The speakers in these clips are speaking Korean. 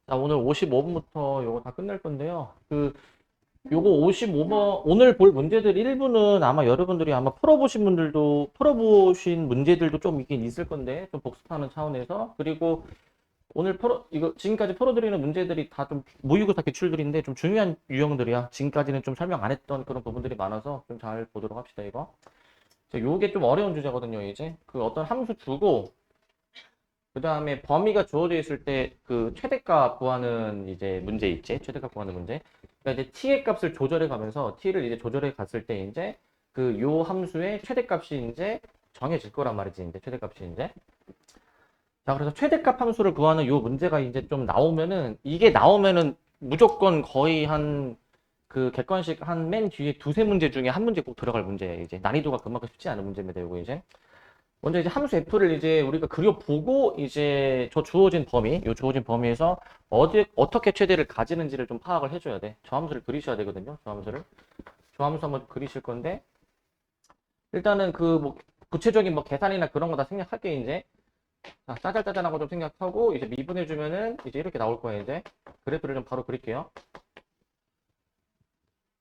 자, 오늘 55분부터 요거 다 끝낼 건데요. 요거 55번, 오늘 볼 문제들 일부는 아마 여러분들이 아마 풀어보신 문제들도 좀 있긴 있을 건데, 좀 복습하는 차원에서. 그리고 오늘 지금까지 풀어드리는 문제들이 다 좀 모의고사 기출들인데 좀 중요한 유형들이야. 지금까지는 좀 설명 안 했던 그런 부분들이 많아서 좀 잘 보도록 합시다, 이거. 자, 요게 좀 어려운 주제거든요, 이제. 어떤 함수 주고, 그 다음에 범위가 주어져 있을 때 최대값 구하는 이제 문제 있지? 최대값 구하는 문제. 그러니까 이제 t의 값을 조절해 가면서 t를 이제 조절해 갔을 때 이제 요 함수의 최대값이 이제 정해질 거란 말이지. 이제 최대값이 이제. 자, 그래서 최대값 함수를 구하는 요 문제가 이제 좀 나오면은 이게 나오면은 무조건 거의 한 객관식 한 맨 뒤에 두세 문제 중에 한 문제 꼭 들어갈 문제예요. 이제 난이도가 그만큼 쉽지 않은 문제입니다. 요거 이제. 먼저 이제 함수 f를 이제 우리가 그려보고 이제 요 주어진 범위에서 어떻게 최대를 가지는지를 좀 파악을 해줘야 돼. 저 함수를 그리셔야 되거든요. 저 함수를. 저 함수 한번 그리실 건데, 일단은 뭐 구체적인 뭐 계산이나 그런 거 다 생략할게, 이제. 자, 짜잘짜잘한 거 좀 생략하고, 이제 미분해주면은 이제 이렇게 나올 거예요, 이제. 그래프를 좀 바로 그릴게요.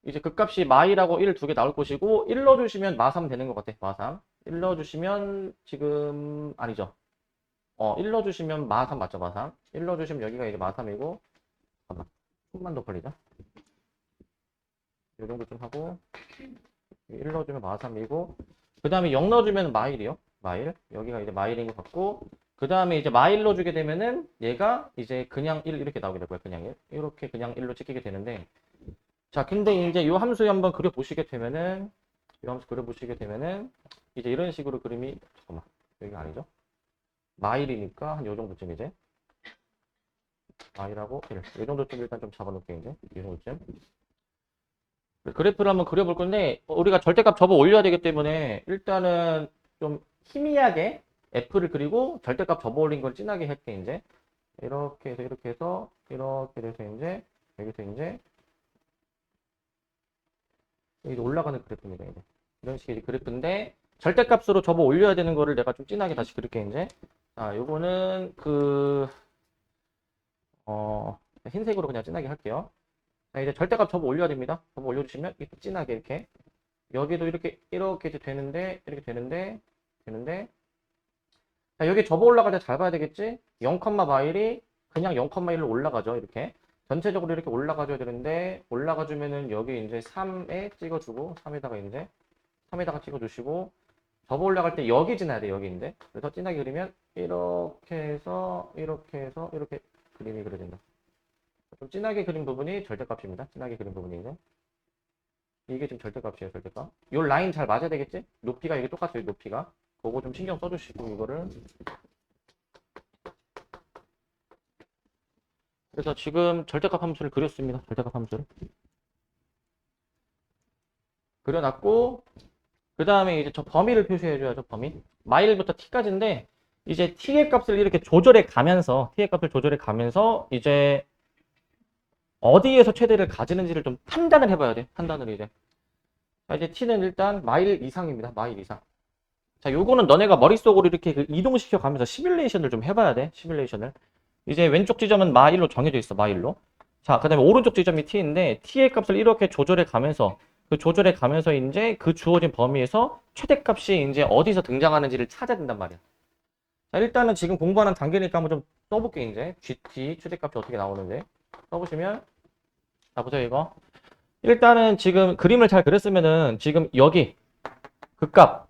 이제 값이 마이라고 1 두 개 나올 것이고, 1 넣어주시면 마3 되는 것 같아, 마3. 1 넣어주시면 지금, 아니죠. 1 넣어주시면 마3 맞죠, 마3. 1 넣어주시면 여기가 이제 마3이고, 잠깐만, 좀만 더 걸리자. 이 정도 좀 하고, 1 넣어주면 마3이고, 그 다음에 0 넣어주면 마일이요. 마일. 여기가 이제 마일인 것 같고, 그 다음에 이제 마일 넣어주게 되면은 얘가 이제 그냥 1 이렇게 나오게 될 거예요. 그냥 1. 이렇게 그냥 1로 찍히게 되는데, 자, 근데 이제 이 함수 한번 그려보시게 되면은, 이제 이런 식으로 그림이, 잠깐만, 여기가 아니죠? 마일이니까 한 요 정도쯤 이제. 마일하고 1. 이 정도쯤 일단 좀 잡아놓을게요, 이제. 이 정도쯤. 그래프를 한번 그려볼 건데, 우리가 절대값 접어 올려야 되기 때문에, 일단은 좀 희미하게 F를 그리고 절대값 접어 올린 걸 진하게 할게, 이제. 이렇게 해서, 이렇게 해서, 이렇게 돼서 이제, 여기서 이제, 여기 올라가는 그래프입니다, 이제. 이런 식의 그래프인데, 절대값으로 접어 올려야 되는 거를 내가 좀 진하게 다시 그릴게, 이제. 자, 요거는 흰색으로 그냥 진하게 할게요. 자, 이제 절대값 접어 올려야 됩니다. 접어 올려주시면 이렇게 진하게 이렇게. 여기도 이렇게 이제 이렇게 되는데. 자, 여기 접어 올라갈 때 잘 봐야 되겠지? 0, 마일이 그냥 0,1로 올라가죠, 이렇게. 전체적으로 이렇게 올라가줘야 되는데, 올라가주면은 여기 이제 3에 찍어주고, 3에다가 찍어주시고, 접어 올라갈 때 여기 지나야 돼, 여기인데. 그래서 진하게 그리면, 이렇게 그림이 그려진다. 좀 진하게 그린 부분이 절대값입니다. 진하게 그린 부분이 이제. 이게 지금 절대값이에요, 절대값. 요 라인 잘 맞아야 되겠지? 높이가 이게 똑같아요, 높이가. 그거 좀 신경 써주시고, 이거를. 그래서 지금 절대값 함수를 그렸습니다. 절대값 함수를. 그려놨고, 그 다음에 이제 저 범위를 표시해줘야죠, 범위. 마일부터 t까지인데, 이제 t의 값을 이렇게 t의 값을 조절해 가면서, 이제 어디에서 최대를 가지는지를 좀 판단을 해봐야 돼. 판단을 이제. 자, 이제 t는 일단 마일 이상입니다. 마일 이상. 자, 요거는 너네가 머릿속으로 이렇게 이동시켜 가면서 시뮬레이션을 좀 해봐야 돼. 시뮬레이션을. 이제 왼쪽 지점은 마일로 정해져 있어. 마일로. 자, 그 다음에 오른쪽 지점이 t인데 t의 값을 이렇게 조절해 가면서 이제 주어진 범위에서 최대값이 이제 어디서 등장하는지를 찾아야 된단 말이야. 자, 일단은 지금 공부하는 단계니까 한번 좀 써볼게, 이제. gt 최대값이 어떻게 나오는지. 써보시면, 자, 보세요, 이거. 일단은 지금 그림을 잘 그렸으면은 지금 여기 값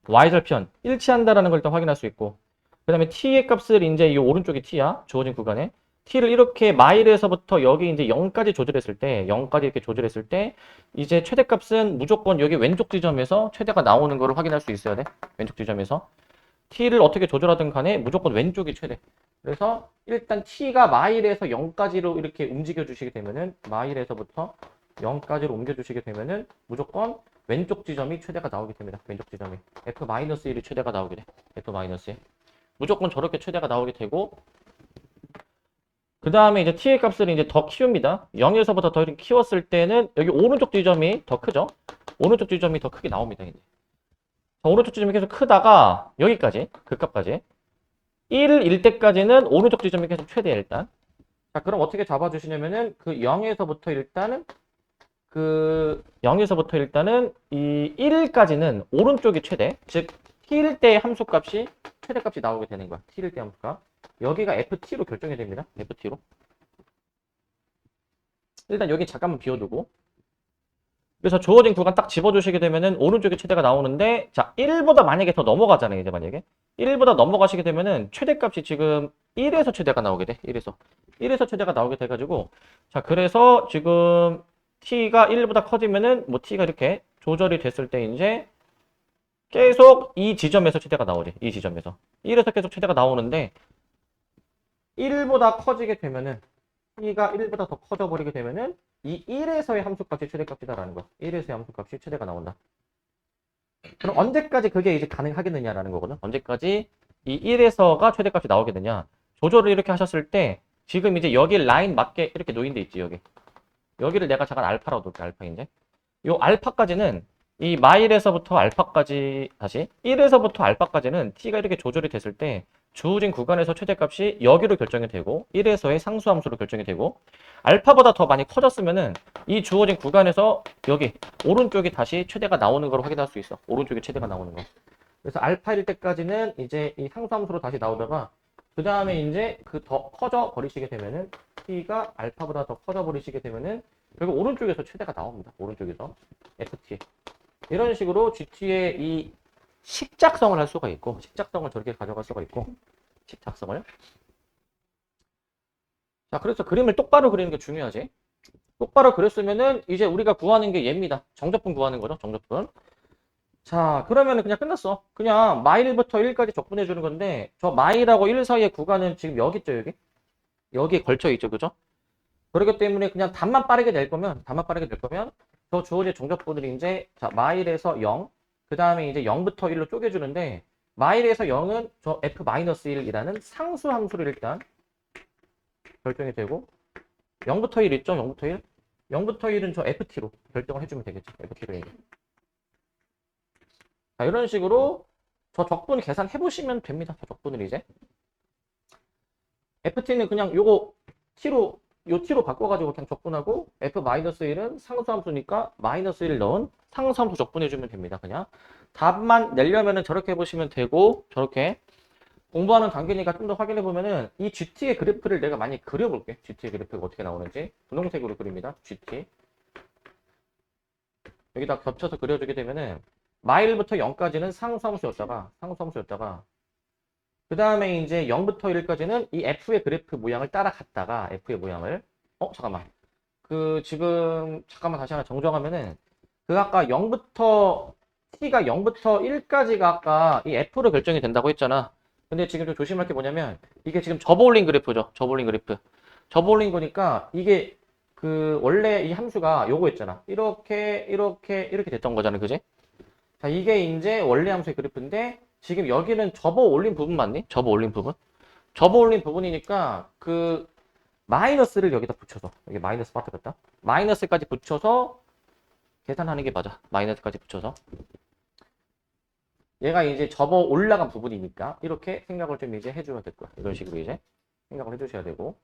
y절편 일치한다라는 걸 일단 확인할 수 있고, 그 다음에 t의 값을 이제 이 오른쪽이 t야, 주어진 구간에. t를 이렇게 마일에서부터 여기 이제 0까지 조절했을 때, 0까지 이렇게 조절했을 때, 이제 최대값은 무조건 여기 왼쪽 지점에서 최대가 나오는 걸 확인할 수 있어야 돼. 왼쪽 지점에서. t를 어떻게 조절하든 간에 무조건 왼쪽이 최대. 그래서 일단 t가 마일에서 0까지로 이렇게 움직여 주시게 되면은, 마일에서부터 0까지로 옮겨 주시게 되면은 무조건 왼쪽 지점이 최대가 나오게 됩니다. 왼쪽 지점이. F-1이 최대가 나오게 돼. F-1. 무조건 저렇게 최대가 나오게 되고, 그 다음에 이제 t의 값을 이제 더 키웁니다. 0에서부터 더 이렇게 키웠을 때는 여기 오른쪽 지점이 더 크죠? 오른쪽 지점이 더 크게 나옵니다. 이제. 오른쪽 지점이 계속 크다가 여기까지, 값까지. 1일 때까지는 오른쪽 지점이 계속 최대야, 일단. 자, 그럼 어떻게 잡아주시냐면은 그 0에서부터 일단은 이 1까지는 오른쪽이 최대, 즉 t일 때 함수값이 최대값이 나오게 되는 거야. t일 때 함수값. 여기가 ft로 결정이 됩니다. ft로. 일단 여기 잠깐만 비워두고. 그래서 주어진 구간 딱 집어주시게 되면은 오른쪽에 최대가 나오는데, 자, 1보다 만약에 더 넘어가잖아요. 이제 만약에 1보다 넘어가시게 되면은 최대값이 지금 1에서 최대가 나오게 돼. 1에서 최대가 나오게 돼가지고, 자, 그래서 지금 t가 1보다 커지면은 뭐 t가 이렇게 조절이 됐을 때 이제 계속 이 지점에서 최대가 나오지. 이 지점에서 1에서 계속 최대가 나오는데, 1보다 커지게 되면은 t가 1보다 더 커져 버리게 되면은 이 1에서의 함수값이 최대값이다라는 거. 1에서의 함수값이 최대가 나온다. 그럼 언제까지 그게 이제 가능하겠느냐라는 거거든. 언제까지 이 1에서가 최대값이 나오겠느냐. 조절을 이렇게 하셨을 때 지금 이제 여기 라인 맞게 이렇게 놓인 데 있지, 여기. 여기를 내가 잠깐 알파라고 놓을게, 알파 이제. 요 알파까지는 이 마일에서부터 알파까지, 다시 1에서부터 알파까지는 t가 이렇게 조절이 됐을 때 주어진 구간에서 최대값이 여기로 결정이 되고 1에서의 상수함수로 결정이 되고, 알파보다 더 많이 커졌으면은 이 주어진 구간에서 여기 오른쪽이 다시 최대가 나오는 걸 확인할 수 있어. 오른쪽에 최대가 나오는 거. 그래서 알파일 때까지는 이제 이 상수함수로 다시 나오다가, 그 다음에 이제 그 더 커져 버리시게 되면은 t가 알파보다 더 커져 버리시게 되면은 결국 오른쪽에서 최대가 나옵니다. 오른쪽에서 ft. 이런 식으로 GT의 이 식작성을 할 수가 있고, 식작성을 저렇게 가져갈 수가 있고, 식작성을. 자, 그래서 그림을 똑바로 그리는 게 중요하지. 똑바로 그렸으면은 이제 우리가 구하는 게 얘입니다. 정적분 구하는 거죠, 정적분. 자, 그러면은 그냥 끝났어. 그냥 마일부터 1까지 적분해 주는 건데, 저 마일하고 1 사이의 구간은 지금 여기 있죠, 여기? 여기에 걸쳐 있죠, 그죠? 그렇기 때문에 그냥 답만 빠르게 낼 거면, 저 주어진 정적분들이 이제, 자, 마일에서 0, 그 다음에 이제 0부터 1로 쪼개주는데, 마일에서 0은 저 f-1이라는 상수 함수를 일단 결정이 되고, 0부터 1 있죠? 0부터 1? 0부터 1은 저 ft로 결정을 해주면 되겠죠. ft로 1. 자, 이런 식으로 저 적분 계산해보시면 됩니다. 저 적분을 이제. ft는 그냥 요거 t로 바꿔가지고 그냥 적분하고, f-1은 상수함수니까 -1을 넣은 상수함수 적분해주면 됩니다. 그냥 답만 내려면은 저렇게 해보시면 되고, 저렇게 공부하는 단계니까 좀 더 확인해보면은 이 GT의 그래프를 내가 많이 그려볼게. GT의 그래프가 어떻게 나오는지 분홍색으로 그립니다. GT 여기다 겹쳐서 그려주게 되면은 마일부터 0까지는 상수함수였다가 그 다음에 이제 0부터 1까지는 이 F의 그래프 모양을 따라갔다가, F의 모양을, 잠깐만. 잠깐만 다시 하나 정정하면은, 아까 T가 0부터 1까지가 아까 이 F로 결정이 된다고 했잖아. 근데 지금 좀 조심할 게 뭐냐면, 이게 지금 접어올린 그래프죠. 접어올린 그래프. 접어올린 거니까, 이게 원래 이 함수가 요거였잖아. 이렇게 됐던 거잖아. 그지? 자, 이게 이제 원래 함수의 그래프인데, 지금 여기는 접어 올린 부분 맞니? 접어 올린 부분? 접어 올린 부분이니까 마이너스를 여기다 붙여서, 여기 마이너스 파트 같다. 마이너스까지 붙여서 계산하는 게 맞아. 마이너스까지 붙여서. 얘가 이제 접어 올라간 부분이니까 이렇게 생각을 좀 이제 해줘야 될 거야. 이런 식으로 이제 생각을 해주셔야 되고.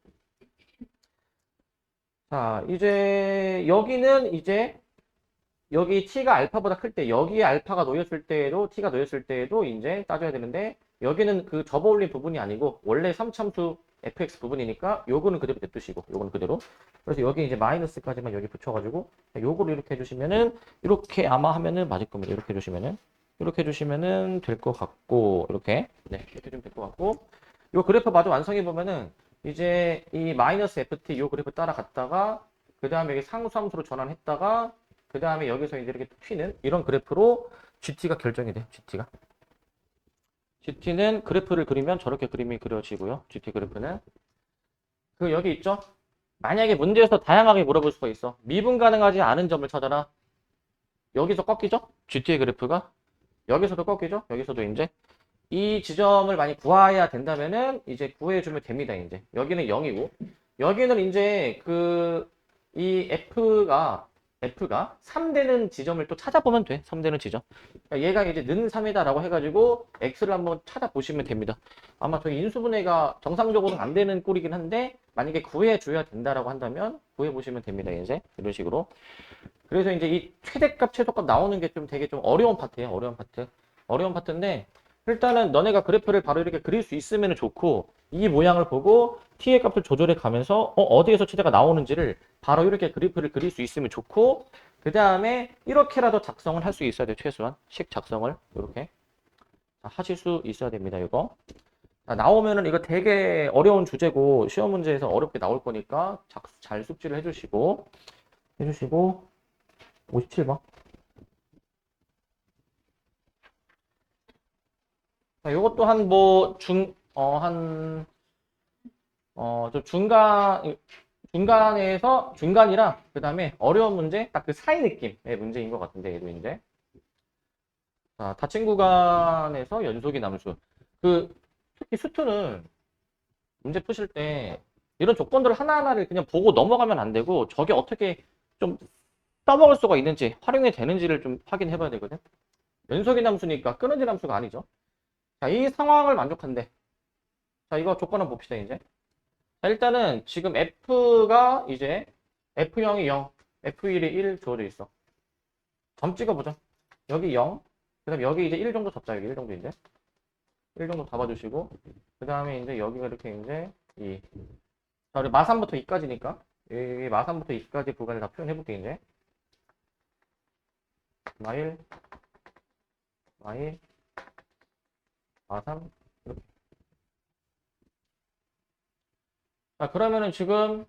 자, 이제 여기는 이제 여기 t가 알파보다 클 때, 여기에 알파가 놓였을 때에도, t가 놓였을 때에도 이제 따져야 되는데, 여기는 그 접어올린 부분이 아니고 원래 3참수 fx 부분이니까 요거는 그대로 냅두시고, 요거는 그대로. 그래서 여기 이제 마이너스까지만 여기 붙여가지고 요거를 이렇게 해주시면은, 이렇게 아마 하면은 맞을 겁니다. 이렇게 해주시면은 될 것 같고, 이렇게 해주면 될 것 같고, 요 그래프 마저 완성해 보면은 이제 이 마이너스 ft 요 그래프 따라갔다가, 그 다음에 여기 상수함수로 전환했다가, 그 다음에 여기서 이제 이렇게 튀는 이런 그래프로 GT가 결정이 돼. GT는 그래프를 그리면 저렇게 그림이 그려지고요. GT 그래프는 여기 있죠. 만약에 문제에서 다양하게 물어볼 수가 있어. 미분 가능하지 않은 점을 찾아라. 여기서 꺾이죠. GT의 그래프가 여기서도 꺾이죠. 여기서도 이제 이 지점을 많이 구해야 된다면은 이제 구해주면 됩니다. 이제 여기는 0이고, 여기는 이제 이 F가 F가 3되는 지점을 또 찾아보면 돼. 3되는 지점. 그러니까 얘가 이제 는 3이다라고 해가지고 X를 한번 찾아보시면 됩니다. 아마 저희 인수분해가 정상적으로는 안 되는 꼴이긴 한데 만약에 구해줘야 된다라고 한다면 구해보시면 됩니다. 이제 이런 식으로. 그래서 이제 이 최대값, 최소값 나오는 게 좀 되게 좀 어려운 파트예요. 어려운 파트. 어려운 파트인데 일단은 너네가 그래프를 바로 이렇게 그릴 수 있으면 좋고 이 모양을 보고 t의 값을 조절해 가면서 어디에서 최대가 나오는지를 바로 이렇게 그래프를 그릴 수 있으면 좋고 그 다음에 이렇게라도 작성을 할 수 있어야 돼요. 최소한 식 작성을 이렇게 하실 수 있어야 됩니다. 이거 나오면은 이거 되게 어려운 주제고 시험 문제에서 어렵게 나올 거니까 잘 숙지를 해주시고 57번. 자, 요것도 한 뭐 좀 중간이랑 그 다음에 어려운 문제 딱 그 사이 느낌의 문제인 것 같은데 얘도 이제 자, 닫힌 구간에서 연속이 남수 특히 수투는 문제 푸실 때 이런 조건들을 하나하나를 그냥 보고 넘어가면 안 되고 저게 어떻게 좀 써먹을 수가 있는지 활용이 되는지를 좀 확인해 봐야 되거든. 연속이 남수니까 끊어진 함수가 아니죠. 자, 이 상황을 만족한대. 자, 이거 조건을 봅시다 이제. 자, 일단은 지금 F가 이제 F0이 0, F1이 1 주어져 있어. 점 찍어보자. 여기 0, 그 다음에 여기 이제 1 정도 잡자. 여기 1 정도 이제. 1 정도 잡아주시고, 그 다음에 이제 여기가 이렇게 이제 2. 자, 우리 마3부터 2까지니까. 여기 마3부터 2까지 구간을 다 표현해볼게, 이제. 마1, 마2, 마3. 이렇게. 자, 그러면은 지금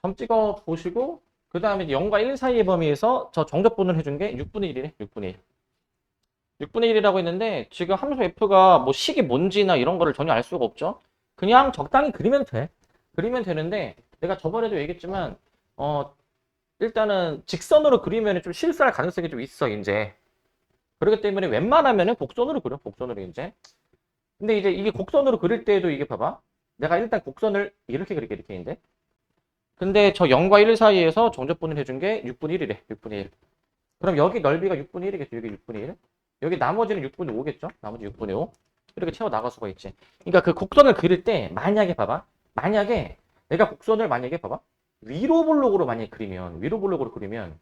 점 찍어 보시고 그 다음에 0과 1 사이의 범위에서 저 정적분을 해준 게 6분의 1이래. 6분의 1. 6분의 1이라고 했는데 지금 함수 f가 뭐 식이 뭔지나 이런 거를 전혀 알 수가 없죠. 그냥 적당히 그리면 돼. 그리면 되는데 내가 저번에도 얘기했지만 일단은 직선으로 그리면 좀 실수할 가능성이 좀 있어 이제. 그렇기 때문에 웬만하면은 곡선으로 그려. 곡선으로 이제. 근데 이제 이게 곡선으로 그릴 때에도 이게 봐봐. 내가 일단 곡선을 이렇게 그릴게 이렇게 이제. 근데 저 0과 1 사이에서 정적분을 해준 게 6분의 1이래. 6분의 1. 그럼 여기 넓이가 6분의 1이겠죠. 여기 6분의 1. 여기 나머지는 6분의 5겠죠. 나머지 6분의 5. 이렇게 채워 나갈 수가 있지. 그러니까 그 곡선을 그릴 때 만약에 봐봐. 만약에 내가 곡선을 만약에 봐봐. 위로 볼록으로 만약에 그리면 위로 볼록으로 그리면은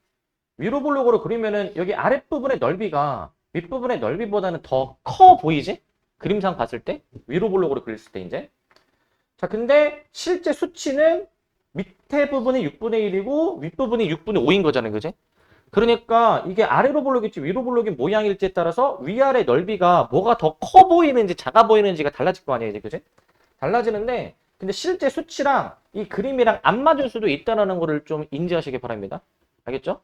여기 아랫부분의 넓이가 윗부분의 넓이보다는 더 커 보이지? 그림상 봤을 때 위로 볼록으로 그렸을 때 이제. 자, 근데 실제 수치는 밑에 부분이 6분의 1이고 윗부분이 6분의 5인 거잖아요. 그지? 그러니까 이게 아래로 볼록일지 위로 볼록인 모양일지에 따라서 위아래 넓이가 뭐가 더 커 보이는지 작아 보이는지가 달라질 거 아니에요. 이제 그지? 달라지는데 근데 실제 수치랑 이 그림이랑 안 맞을 수도 있다는 거를 좀 인지하시기 바랍니다. 알겠죠?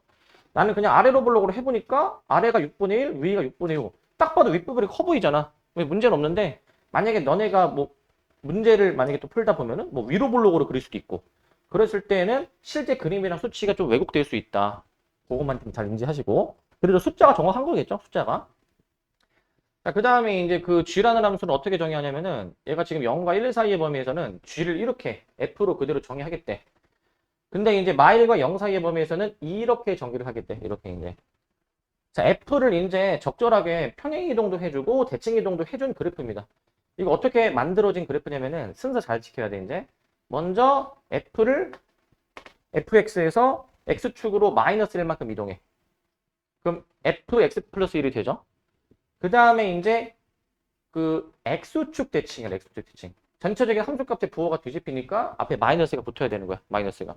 나는 그냥 아래로 볼록으로 해보니까 아래가 6분의 1, 위가 6분의 5. 딱 봐도 윗부분이 커 보이잖아. 왜 문제는 없는데 만약에 너네가 뭐 문제를 만약에 또 풀다 보면은 뭐 위로 볼록으로 그릴 수도 있고 그랬을 때는 실제 그림이랑 수치가 좀 왜곡될 수 있다. 그것만 좀 잘 인지하시고 그래도 숫자가 정확한 거겠죠? 숫자가. 자, 그 다음에 이제 그 G라는 함수는 어떻게 정의하냐면은 얘가 지금 0과 1 사이의 범위에서는 G를 이렇게 F로 그대로 정의하겠대. 근데 이제 마일과 0 사이의 범위에서는 이렇게 정의를 하겠대. 이렇게 이제. 자, F를 이제 적절하게 평행 이동도 해주고 대칭 이동도 해준 그래프입니다. 이거 어떻게 만들어진 그래프냐면은 순서 잘 지켜야 돼, 이제. 먼저 F를 fx에서 x축으로 마이너스 1만큼 이동해. 그럼 fx 플러스 1이 되죠. 그 다음에 이제 그 x축 대칭이야, x축 대칭. 전체적인 함수값의 부호가 뒤집히니까 앞에 마이너스가 붙어야 되는 거야, 마이너스가.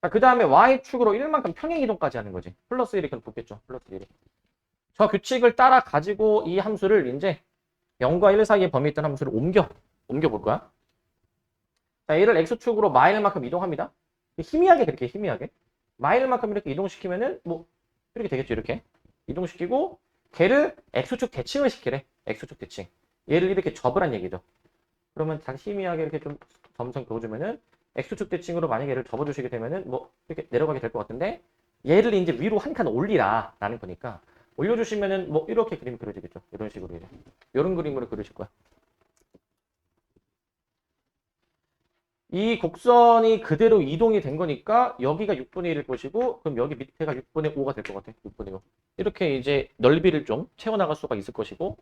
자, 그 다음에 y축으로 1만큼 평행 이동까지 하는 거지. 플러스 1이 그럼 붙겠죠, 플러스 1이. 저 규칙을 따라 가지고 이 함수를 이제 0과 1 사이에 범위에 있던 함수를 옮겨볼 거야. 자, 얘를 x축으로 마일만큼 이동합니다. 희미하게 그렇게 희미하게. 마일만큼 이렇게 이동시키면은 뭐 이렇게 되겠죠. 이렇게. 이동시키고 걔를 x축 대칭을 시키래. x축 대칭. 얘를 이렇게 접으란 얘기죠. 그러면 다시 희미하게 이렇게 좀 점선 그어주면은 x축 대칭으로 만약에 얘를 접어주시게 되면은 뭐 이렇게 내려가게 될 것 같은데 얘를 이제 위로 한 칸 올리라 라는 거니까 올려주시면은 뭐 이렇게 그림이 그려지겠죠. 이런 식으로 이제. 이런 그림으로 그리실 거야. 이 곡선이 그대로 이동이 된 거니까 여기가 6분의 1일 것이고 그럼 여기 밑에가 6분의 5가 될 것 같아. 6분의 5. 이렇게 이제 넓이를 좀 채워나갈 수가 있을 것이고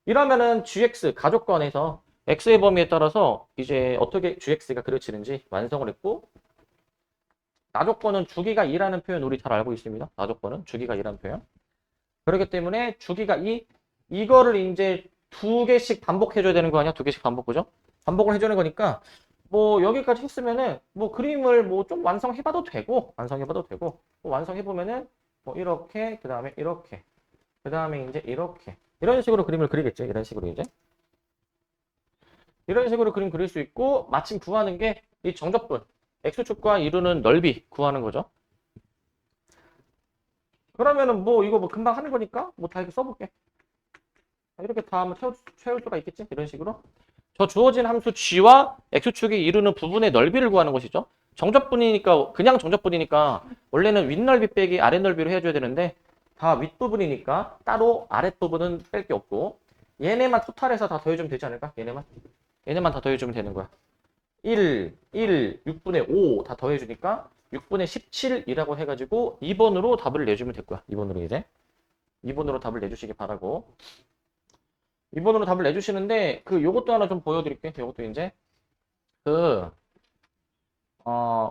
이러면은 gx 가족관에서 x의 범위에 따라서 이제 어떻게 gx가 그려지는지 완성을 했고 나조건은 주기가 2라는 표현 우리 잘 알고 있습니다. 나조건은 주기가 2라는 표현. 그렇기 때문에 주기가 2 이거를 이제 두 개씩 반복해줘야 되는 거 아니야? 두 개씩 반복 그죠? 반복을 해주는 거니까 뭐 여기까지 했으면은 뭐 그림을 뭐 좀 완성해봐도 되고 뭐 완성해보면은 뭐 이렇게 그 다음에 이렇게 그 다음에 이제 이렇게 이런 식으로 그림을 그리겠지. 이런 식으로 이제 이런 식으로 그림 그릴 수 있고 마침 구하는 게 이 정적분 x축과 이루는 넓이 구하는 거죠. 그러면은 뭐 이거 뭐 금방 하는 거니까 뭐 다 이렇게 써볼게. 이렇게 다 한번 채울 수가 있겠지? 이런 식으로. 저 주어진 함수 g와 x축이 이루는 부분의 넓이를 구하는 것이죠. 정적분이니까 그냥 정적분이니까 원래는 윗넓이 빼기 아랫넓이로 해줘야 되는데 다 윗부분이니까 따로 아랫부분은 뺄 게 없고 얘네만 토탈해서 다 더해주면 되지 않을까? 얘네만 다 더해주면 되는 거야. 1, 6분의 5 다 더해주니까 6분의 17이라고 해가지고 2번으로 답을 내주면 될 거야. 2번으로 이제 2번으로 답을 내주시기 바라고 2번으로 답을 내주시는데 요것도 하나 좀 보여드릴게. 요것도 이제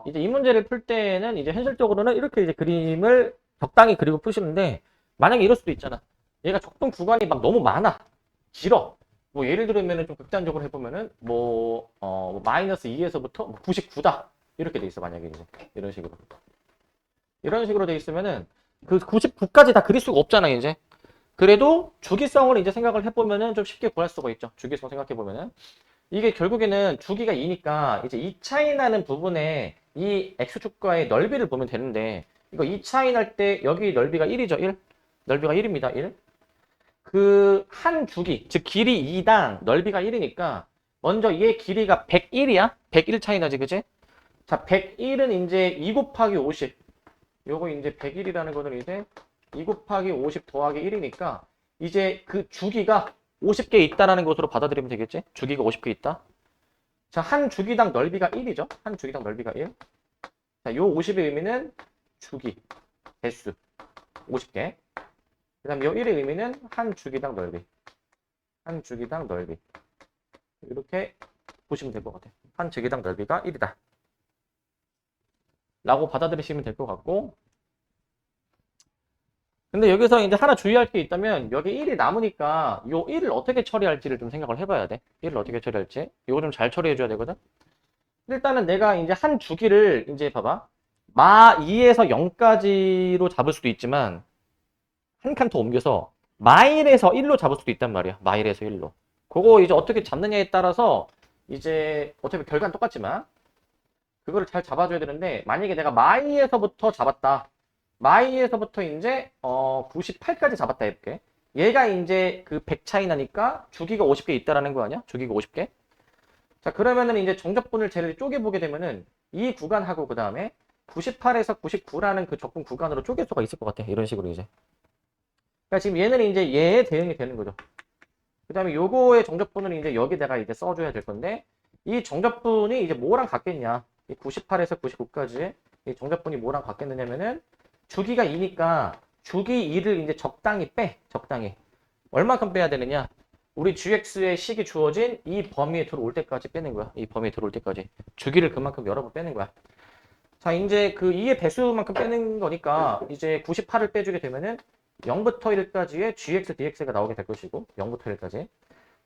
이제 이 문제를 풀 때는 이제 현실적으로는 이렇게 이제 그림을 적당히 그리고 푸시는데 만약에 이럴 수도 있잖아. 얘가 적분 구간이 막 너무 많아. 길어. 뭐 예를 들면은 좀 극단적으로 해보면은 뭐 마이너스 2에서부터 99다. 이렇게 돼 있어. 만약에 이제 이런 식으로 돼 있으면은 그 99까지 다 그릴 수가 없잖아, 이제. 그래도 주기성을 이제 생각을 해보면은 좀 쉽게 구할 수가 있죠. 주기성 생각해보면은. 이게 결국에는 주기가 2니까 이제 2 차이 나는 부분에 이 x축과의 넓이를 보면 되는데 이거 2 차이 날 때 여기 넓이가 1이죠. 1. 넓이가 1입니다. 1. 그 한 주기, 즉 길이 2당 넓이가 1이니까 먼저 얘 길이가 101이야. 101 차이 나지, 그치? 자, 101은 이제 2 곱하기 50. 요거 이제 101이라는 거는 이제 2 곱하기 50 더하기 1이니까 이제 그 주기가 50개 있다라는 것으로 받아들이면 되겠지? 주기가 50개 있다. 자, 한 주기당 넓이가 1이죠? 한 주기당 넓이가 1. 자, 요 50의 의미는 주기, 개수, 50개. 그 다음 요 1의 의미는 한 주기당 넓이. 한 주기당 넓이. 이렇게 보시면 될 것 같아요. 한 주기당 넓이가 1이다. 라고 받아들이시면 될 것 같고 근데 여기서 이제 하나 주의할 게 있다면 여기 1이 남으니까 요 1을 어떻게 처리할지를 좀 생각을 해봐야 돼. 1을 어떻게 처리할지. 이거 좀 잘 처리해줘야 되거든. 일단은 내가 이제 한 주기를 이제 봐봐. 마 2에서 0까지로 잡을 수도 있지만 한 칸 더 옮겨서 마일에서 1로 잡을 수도 있단 말이야. 마일에서 1로. 그거 이제 어떻게 잡느냐에 따라서 이제 어차피 결과는 똑같지만 그거를 잘 잡아줘야 되는데 만약에 내가 마이에서부터 잡았다. 마이에서부터 이제 98까지 잡았다 해볼게. 얘가 이제 그 100 차이 나니까 주기가 50개 있다라는 거 아니야? 주기가 50개. 자, 그러면은 이제 정적분을 쟤를 쪼개보게 되면은 이 구간하고 그 다음에 98에서 99라는 그 적분 구간으로 쪼갤 수가 있을 것 같아. 이런 식으로 이제. 그러니까 지금 얘는 이제 얘에 대응이 되는 거죠. 그 다음에 요거의 정적분을 이제 여기다가 이제 써줘야 될 건데 이 정적분이 이제 뭐랑 같겠냐? 이 98에서 99까지 이 정적분이 뭐랑 같겠느냐면은 주기가 2니까 주기 2를 이제 적당히 빼. 적당히. 얼마큼 빼야 되느냐? 우리 gx의 식이 주어진 이 범위에 들어올 때까지 빼는 거야. 이 범위에 들어올 때까지. 주기를 그만큼 여러 번 빼는 거야. 자, 이제 그 2의 배수만큼 빼는 거니까 이제 98을 빼주게 되면은 0부터 1까지의 gx, dx가 나오게 될 것이고 0부터 1까지.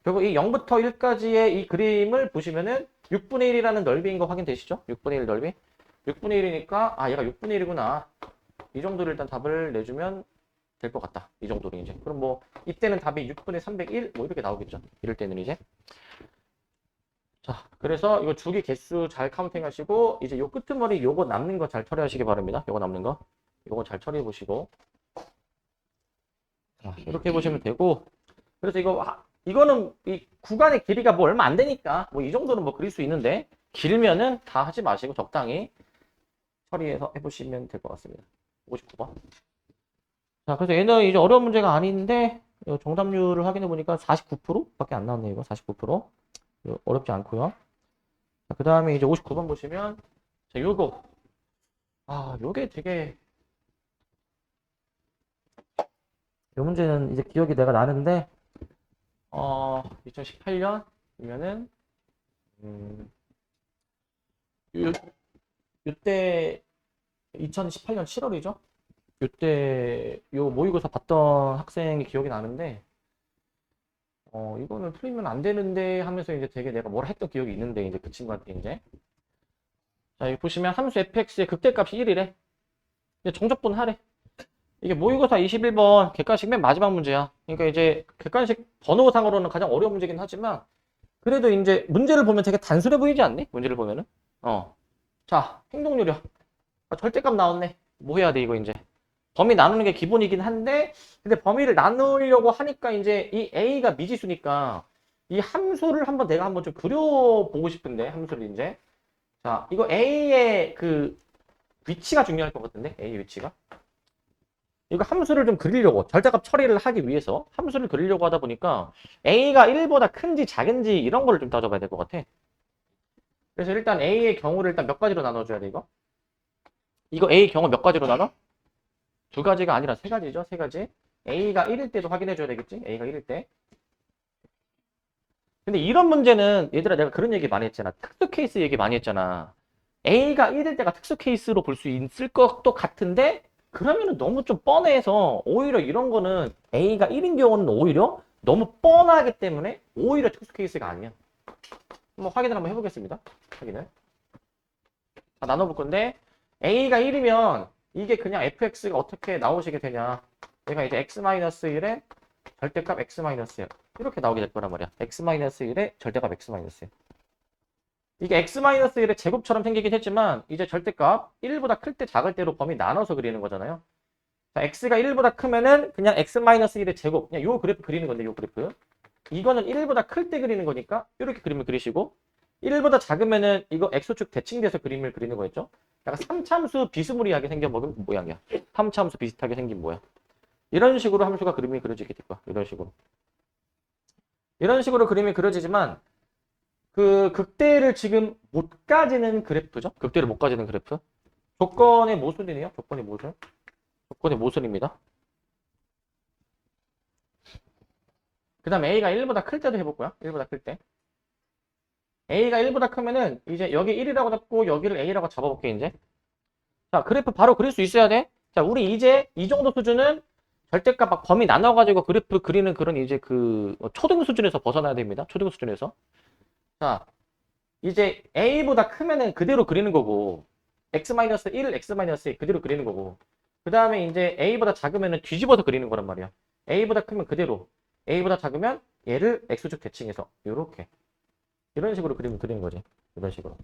그리고 이 0부터 1까지의 이 그림을 보시면은 6분의 1이라는 넓이인 거 확인되시죠? 6분의 1 넓이. 6분의 1이니까 아 얘가 6분의 1이구나. 이 정도를 일단 답을 내주면 될 것 같다. 이 정도로 이제. 그럼 뭐 이때는 답이 6분의 301 뭐 이렇게 나오겠죠. 이럴 때는 이제. 자, 그래서 이거 주기 개수 잘 카운팅 하시고 이제 요 끄트머리 요거 남는 거 잘 처리하시기 바랍니다. 요거 남는 거. 요거 잘 처리해 보시고. 자, 이렇게 해보시면 되고. 그래서 이거는 이 구간의 길이가 뭐 얼마 안 되니까 뭐 이 정도는 뭐 그릴 수 있는데 길면은 다 하지 마시고 적당히 처리해서 해보시면 될 것 같습니다. 59번. 자, 그래서 얘는 이제 어려운 문제가 아닌데 정답률을 확인해 보니까 49%밖에 안 나왔네요. 이거 49%. 어렵지 않고요. 그 다음에 이제 59번 보시면, 자, 요거. 요게 되게, 요 문제는 이제 기억이 내가 나는데, 2018년이면은, 요, 요때, 2018년 7월이죠? 요때, 요 모의고사 봤던 학생이 기억이 나는데, 이거는 풀리면 안 되는데 하면서 이제 되게 내가 뭐라 했던 기억이 있는데, 이제 그 친구한테 이제. 자, 여기 보시면 함수 fx의 극대값이 1이래. 이제 정적분 하래. 이게 모의고사 21번 객관식 맨 마지막 문제야. 그러니까 이제 객관식 번호상으로는 가장 어려운 문제긴 하지만, 그래도 이제 문제를 보면 되게 단순해 보이지 않니? 문제를 보면은. 자, 행동요령. 절대값 나왔네. 뭐 해야 돼, 이거 이제. 범위 나누는 게 기본이긴 한데, 근데 범위를 나누려고 하니까 이제 이 A가 미지수니까 이 함수를 한번 내가 한번 좀 그려보고 싶은데, 함수를 이제. 자, 이거 A의 그 위치가 중요할 것 같은데, A 위치가. 이거 함수를 좀 그리려고, 절대값 처리를 하기 위해서 함수를 그리려고 하다 보니까 A가 1보다 큰지 작은지 이런 거를 좀 따져봐야 될 것 같아. 그래서 일단 A의 경우를 일단 몇 가지로 나눠줘야 돼, 이거? 이거 A 경우 몇 가지로 나눠? 두 가지가 아니라 세 가지죠, 세 가지. A가 1일 때도 확인해줘야 되겠지? A가 1일 때. 근데 이런 문제는 얘들아 내가 그런 얘기 많이 했잖아. 특수 케이스 얘기 많이 했잖아. A가 1일 때가 특수 케이스로 볼 수 있을 것도 같은데 그러면은 너무 좀 뻔해서 오히려 이런 거는 A가 1인 경우는 오히려 너무 뻔하기 때문에 오히려 특수 케이스가 아니야. 한번 확인을 한번 해보겠습니다. 확인을. 나눠볼 건데 A가 1이면 이게 그냥 fx가 어떻게 나오시게 되냐. 얘가 이제 x-1에 절대값 x-1 이렇게 나오게 될 거란 말이야. x-1에 절대값 x-1 이게 x-1의 제곱처럼 생기긴 했지만 이제 절대값 1보다 클 때 작을 때로 범위 나눠서 그리는 거잖아요. 자, x가 1보다 크면은 그냥 x-1의 제곱 그냥 요 그래프 그리는 건데 요 그래프 이거는 1보다 클 때 그리는 거니까 이렇게 그림을 그리시고 1보다 작으면은 이거 x축 대칭돼서 그림을 그리는 거였죠. 약간 3참수 비스무리하게 생겨먹은 모양이야. 3참수 비슷하게 생긴 모양. 이런 식으로 함수가 그림이 그려지게 될 거야. 이런 식으로. 이런 식으로 그림이 그려지지만 그 극대를 지금 못 가지는 그래프죠. 극대를 못 가지는 그래프. 조건의 모순이네요. 조건의 모순. 조건의 모순입니다. 그 다음 A가 1보다 클 때도 해볼 거야. 1보다 클 때. A가 1보다 크면은 이제 여기 1이라고 잡고 여기를 A라고 잡아볼게 이제. 자, 그래프 바로 그릴 수 있어야 돼. 자, 우리 이제 이 정도 수준은 절대값 막 범위 나눠가지고 그래프 그리는 그런 이제 그 초등 수준에서 벗어나야 됩니다. 초등 수준에서. 자, 이제 A보다 크면은 그대로 그리는 거고, x-1, x-2 그대로 그리는 거고, 그 다음에 이제 A보다 작으면은 뒤집어서 그리는 거란 말이야. A보다 크면 그대로, A보다 작으면 얘를 x축 대칭해서 요렇게. 이런 식으로 그림을 그리는 거지. 이런 식으로.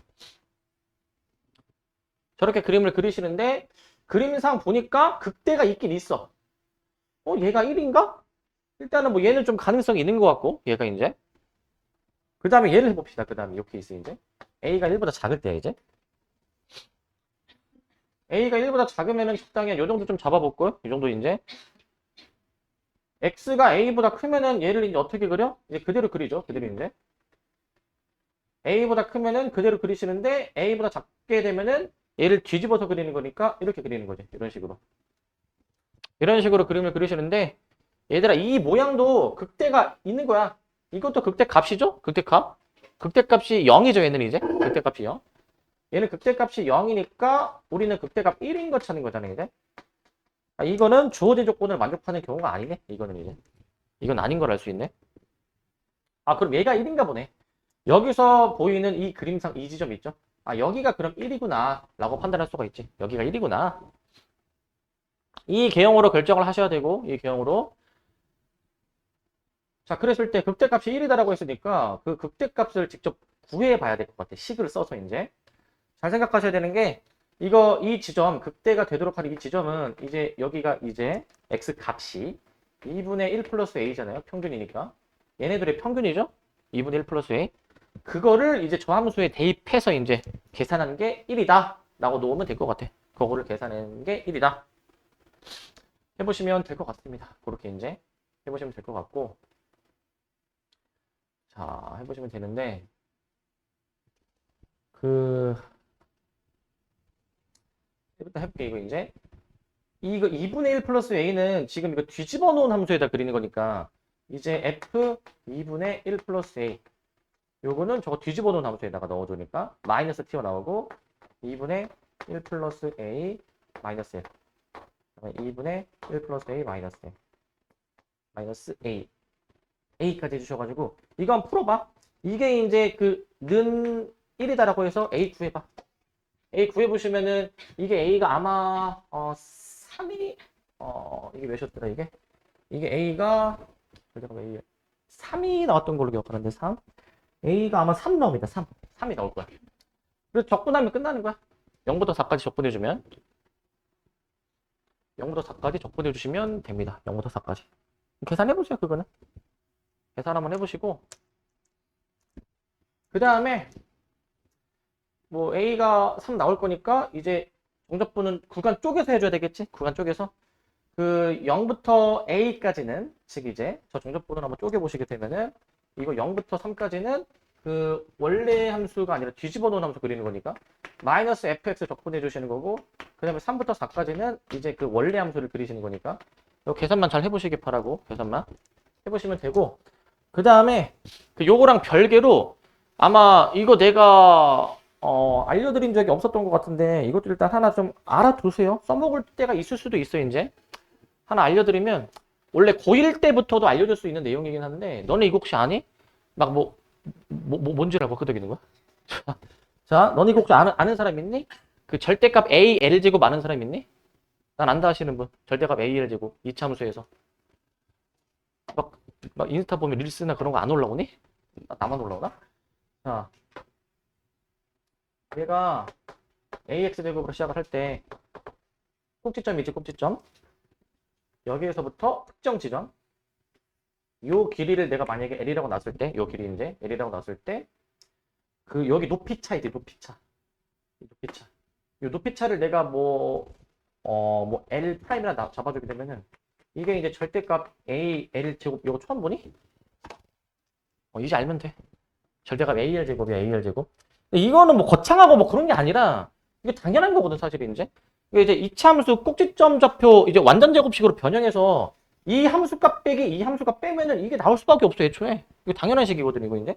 저렇게 그림을 그리시는데 그림상 보니까 극대가 있긴 있어. 얘가 1인가? 일단은 뭐 얘는 좀 가능성이 있는 것 같고 얘가 이제 그 다음에 얘를 해봅시다. 그 다음에 이 케이스 이제 A가 1보다 작을 때 이제 A가 1보다 작으면은 적당히 요 정도 좀 잡아볼걸? 이 정도 이제 X가 A보다 크면은 얘를 이제 어떻게 그려? 이제 그대로 그리죠. 그대로 이제 A보다 크면은 그대로 그리시는데 A보다 작게 되면은 얘를 뒤집어서 그리는 거니까 이렇게 그리는 거지. 이런 식으로. 이런 식으로 그림을 그리시는데 얘들아 이 모양도 극대가 있는 거야. 이것도 극대 값이죠? 극대 값. 극대 값이 0이죠. 얘는 이제. 극대 값이 0. 얘는 극대 값이 0이니까 우리는 극대 값 1인 거 찾는 거잖아 이제. 이거는 주어진 조건을 만족하는 경우가 아니네. 이거는 이제. 이건 아닌 걸 알 수 있네. 그럼 얘가 1인가 보네. 여기서 보이는 이 그림상 이 지점 있죠? 여기가 그럼 1이구나 라고 판단할 수가 있지. 여기가 1이구나. 이 개형으로 결정을 하셔야 되고 이 개형으로 자 그랬을 때 극대값이 1이다라고 했으니까 그 극대값을 직접 구해 봐야 될 것 같아. 식을 써서 이제 잘 생각하셔야 되는 게 이 지점 극대가 되도록 하는 이 지점은 이제 여기가 이제 x 값이 2분의 1 플러스 a잖아요. 평균이니까 얘네들의 평균이죠. 2분의 1 플러스 a 그거를 이제 저 함수에 대입해서 이제 계산하는 게 1이다 라고 놓으면 될 것 같아. 그거를 계산하는 게 1이다 해보시면 될 것 같습니다. 그렇게 이제 해보시면 될 것 같고 자 해보시면 되는데 일단 해볼게. 이거 이제 이거 2분의 1 플러스 a는 지금 이거 뒤집어 놓은 함수에다 그리는 거니까 이제 f 2분의 1 플러스 a 요거는 저거 뒤집어 놓은 함수에다가 넣어주니까 마이너스 t가 나오고 2분의 1 플러스 a 마이너스 1 2분의 1 플러스 a 마이너스 1 마이너스 a a까지 해주셔가지고 이거 한번 풀어봐. 이게 이제 는 1이다라고 해서 a 구해봐. a 구해보시면은 이게 a가 아마 3이 이게 몇이었더라 이게? 이게 a가 3이 나왔던 걸로 기억하는데 3? a가 아마 3 나옵니다. 3이 나올 거야. 그래서 적분하면 끝나는 거야. 0부터 4까지 적분해주면 0부터 4까지 적분해주시면 됩니다. 0부터 4까지 계산해보세요. 그거는 계산 한번 해보시고 그 다음에 뭐 a가 3 나올 거니까 이제 정적분은 구간 쪼개서 해줘야 되겠지? 구간 쪼개서 0부터 a까지는 즉 이제 저 정적분을 한번 쪼개보시게 되면은 이거 0부터 3까지는 그 원래 함수가 아니라 뒤집어 놓은 함수 그리는 거니까 마이너스 fx 적분해 주시는 거고 그 다음에 3부터 4까지는 이제 그 원래 함수를 그리시는 거니까 이거 계산만 잘 해보시기 바라고 계산만 해보시면 되고 그 다음에 요거랑 별개로 아마 이거 내가 알려드린 적이 없었던 것 같은데 이것도 일단 하나 좀 알아두세요. 써먹을 때가 있을 수도 있어요. 이제 하나 알려드리면 원래 고1 때부터도 알려줄 수 있는 내용이긴 한데 너네 이거 혹시 아니? 막 뭔지 알고 끄덕이는 거야? 자, 너네 이거 혹시 아는 사람 있니? 그 절대값 a, l 제곱 아는 사람 있니? 난 안다 하시는 분. 절대값 a, l 제곱 이차함수에서 막 인스타 보면 릴스나 그런 거 안 올라오니? 나만 올라오나? 자, 얘가 ax 제곱으로 시작을 할 때 꼭지점이지 꼭지점 여기에서부터 특정 지점 요 길이를 내가 만약에 l이라고 놨을 때 요 길이 이제 l이라고 놨을 때 여기 높이 차이지 높이차 높이차 요 높이차를 내가 뭐 l 프라임이라 잡아주게 되면은 이게 이제 절대값 a l 제곱 요거 처음 보니? 이제 알면 돼. 절대값 AL 제곱이야, AL 제곱. 이거는 뭐 거창하고 뭐 그런 게 아니라 이게 당연한 거거든, 사실 이제. 이제 이차함수 꼭지점 좌표 이제 완전 제곱식으로 변형해서 이 함수값 빼기 이 함수값 빼면은 이게 나올 수밖에 없어, 애초에. 이거 당연한 식이거든, 이거 이제.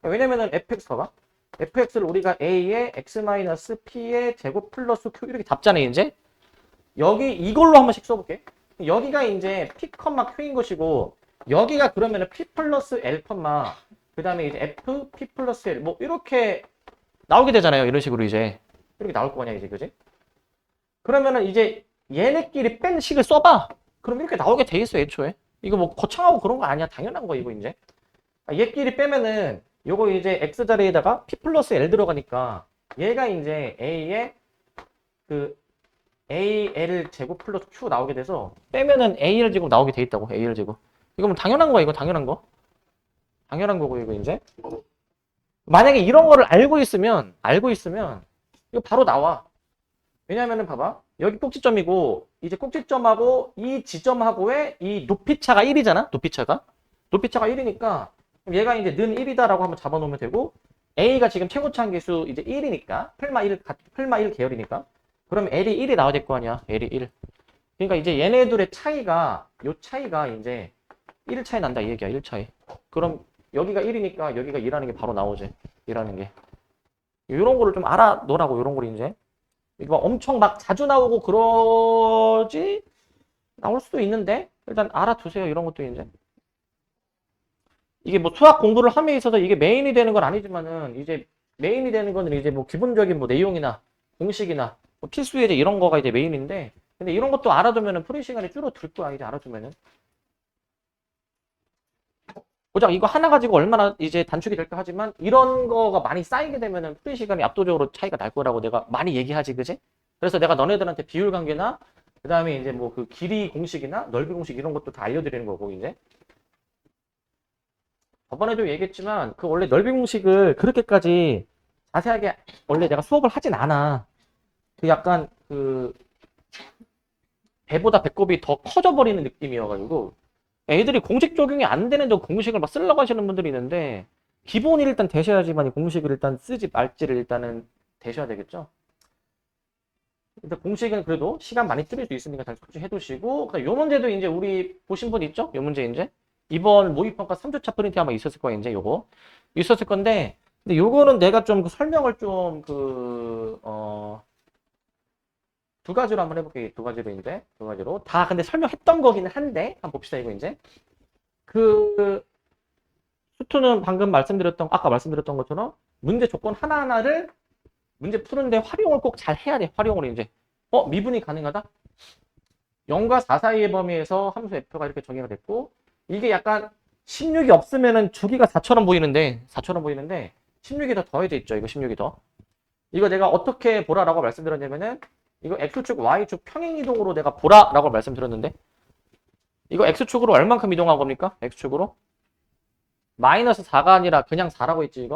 왜냐면은 fx 봐봐. fx를 우리가 a의 x-p의 제곱 플러스 q 이렇게 잡잖아, 이제. 여기 이걸로 한 번씩 써볼게. 여기가 이제 p, q인 것이고 여기가 그러면은 p 플러스 l, 그 다음에 이제 f, p 플러스 l 뭐 이렇게 나오게 되잖아요. 이런 식으로 이제 이렇게 나올 거냐 이제 그지? 그러면은 이제 얘네끼리 뺀 식을 써봐. 그럼 이렇게 나오게 돼 있어 애초에. 이거 뭐 거창하고 그런 거 아니야. 당연한 거 이거 이제. 얘끼리 빼면은 요거 이제 x 자리에다가 p 플러스 l 들어가니까 얘가 이제 a의 AL 제곱 플러스 Q 나오게 돼서 빼면은 AL 제곱 나오게 돼 있다고. AL 제곱. 이거 뭐 당연한 거야. 이거 당연한 거. 당연한 거고 이거 이제. 만약에 이런 거를 알고 있으면 이거 바로 나와. 왜냐면은 봐봐. 여기 꼭지점이고 이제 꼭지점하고 이 지점하고의 이 높이차가 1이잖아. 높이차가 1이니까 얘가 이제 는 1이다라고 한번 잡아놓으면 되고 A가 지금 최고차 한계수 이제 1이니까 플마 1 계열이니까 그럼 L이 1이 나와야 될 거 아니야. L이 1. 그러니까 이제 얘네들의 차이가 요 차이가 이제 1 차이 난다 이 얘기야. 1 차이. 그럼 여기가 1이니까 여기가 2라는 게 바로 나오지. 2라는 게. 이런 거를 좀 알아놓으라고. 이런 걸 이제. 이거 엄청 막 자주 나오고 그러지 나올 수도 있는데 일단 알아두세요. 이런 것도 이제. 이게 뭐 수학 공부를 함에 있어서 이게 메인이 되는 건 아니지만은 이제 메인이 되는 거는 이제 뭐 기본적인 뭐 내용이나 공식이나 뭐 필수 예제 이런 거가 이제 메인인데 근데 이런 것도 알아두면은 풀이 시간이 줄어들 거야. 이제 알아두면은. 보자 이거 하나 가지고 얼마나 이제 단축이 될까 하지만 이런 거가 많이 쌓이게 되면은 풀이 시간이 압도적으로 차이가 날 거라고 내가 많이 얘기하지 그지? 그래서 내가 너네들한테 비율 관계나 그 다음에 이제 뭐 그 길이 공식이나 넓이 공식 이런 것도 다 알려드리는 거고 이제 저번에도 얘기했지만 그 원래 넓이 공식을 그렇게까지 자세하게 원래 내가 수업을 하진 않아. 그 약간 그 배보다 배꼽이 더 커져 버리는 느낌이어가지고 애들이 공식 적용이 안 되는 저 공식을 막 쓰려고 하시는 분들이 있는데 기본을 일단 되셔야지만 이 공식을 일단 쓰지 말지를 일단은 되셔야 되겠죠. 일단 공식은 그래도 시간 많이 줄일 수 있으니까 잘 숙지해 두시고, 그다음 요 문제도 이제 우리 보신 분 있죠? 요 문제 이제 이번 모의평가 3주차 프린트 아마 있었을 거예요. 이제 요거 있었을 건데, 근데 요거는 내가 좀 그 설명을 좀 두 가지로 한번 해볼게요. 두 가지로 이제 두 가지로 다 근데 설명했던 거기는 한데 한번 봅시다. 이거 이제 그 수투는 방금 말씀드렸던 아까 말씀드렸던 것처럼 문제 조건 하나하나를 문제 푸는데 활용을 꼭 잘 해야 돼. 활용을 이제 미분이 가능하다. 0과 4 사이의 범위에서 함수 f가 이렇게 정의가 됐고, 이게 약간 16이 없으면은 주기가 4처럼 보이는데 16이 더 더해져 있죠. 이거 16이 더. 이거 내가 어떻게 보라라고 말씀드렸냐면은 이거 x축 y축 평행이동으로 내가 보라라고 말씀드렸는데, 이거 x축으로 얼만큼 이동한 겁니까? x축으로 마이너스 4가 아니라 그냥 4라고 했지.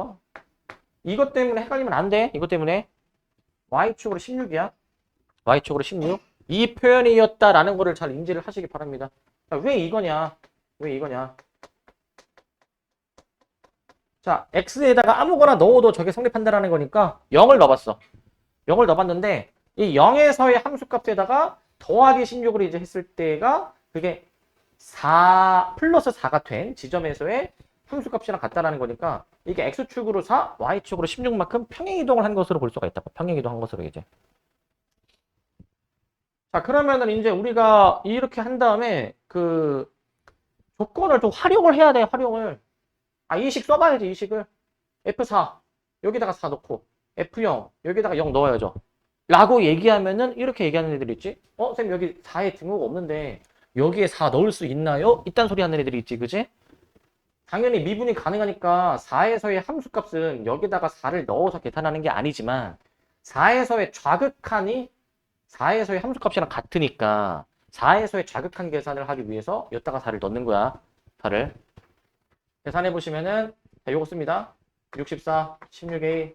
이것 때문에 헷갈리면 안 돼. 이것 때문에 y축으로 16이야. y축으로 16. 이 표현이었다라는 거를 잘 인지를 하시기 바랍니다. 왜 이거냐? 왜 이거냐? 자, x에다가 아무거나 넣어도 저게 성립한다라는 거니까 0을 넣어봤어. 0을 넣어봤는데 이 0에서의 함수값에다가 더하기 16으로 이제 했을 때가 그게 4 플러스 4가 된 지점에서의 함수값이랑 같다라는 거니까 이게 x축으로 4, y축으로 16만큼 평행이동을 한 것으로 볼 수가 있다. 평행이동한 것으로 이제. 자, 그러면은 이제 우리가 이렇게 한 다음에 그 조건을 좀 활용을 해야 돼. 활용을. 이 식 써봐야지. 이 식을. F4 여기다가 4 넣고 F0 여기다가 0 넣어야죠. 라고 얘기하면은 이렇게 얘기하는 애들이 있지. 쌤 여기 4에 등호가 없는데 여기에 4 넣을 수 있나요? 이딴 소리 하는 애들이 있지. 그지? 당연히 미분이 가능하니까 4에서의 함수값은 여기다가 4를 넣어서 계산하는 게 아니지만 4에서의 좌극한이 4에서의 함수값이랑 같으니까 4에서의 좌극한 계산을 하기 위해서 여기다가 4를 넣는 거야. 4를. 계산해 보시면은 요거 씁니다. 64, 16A,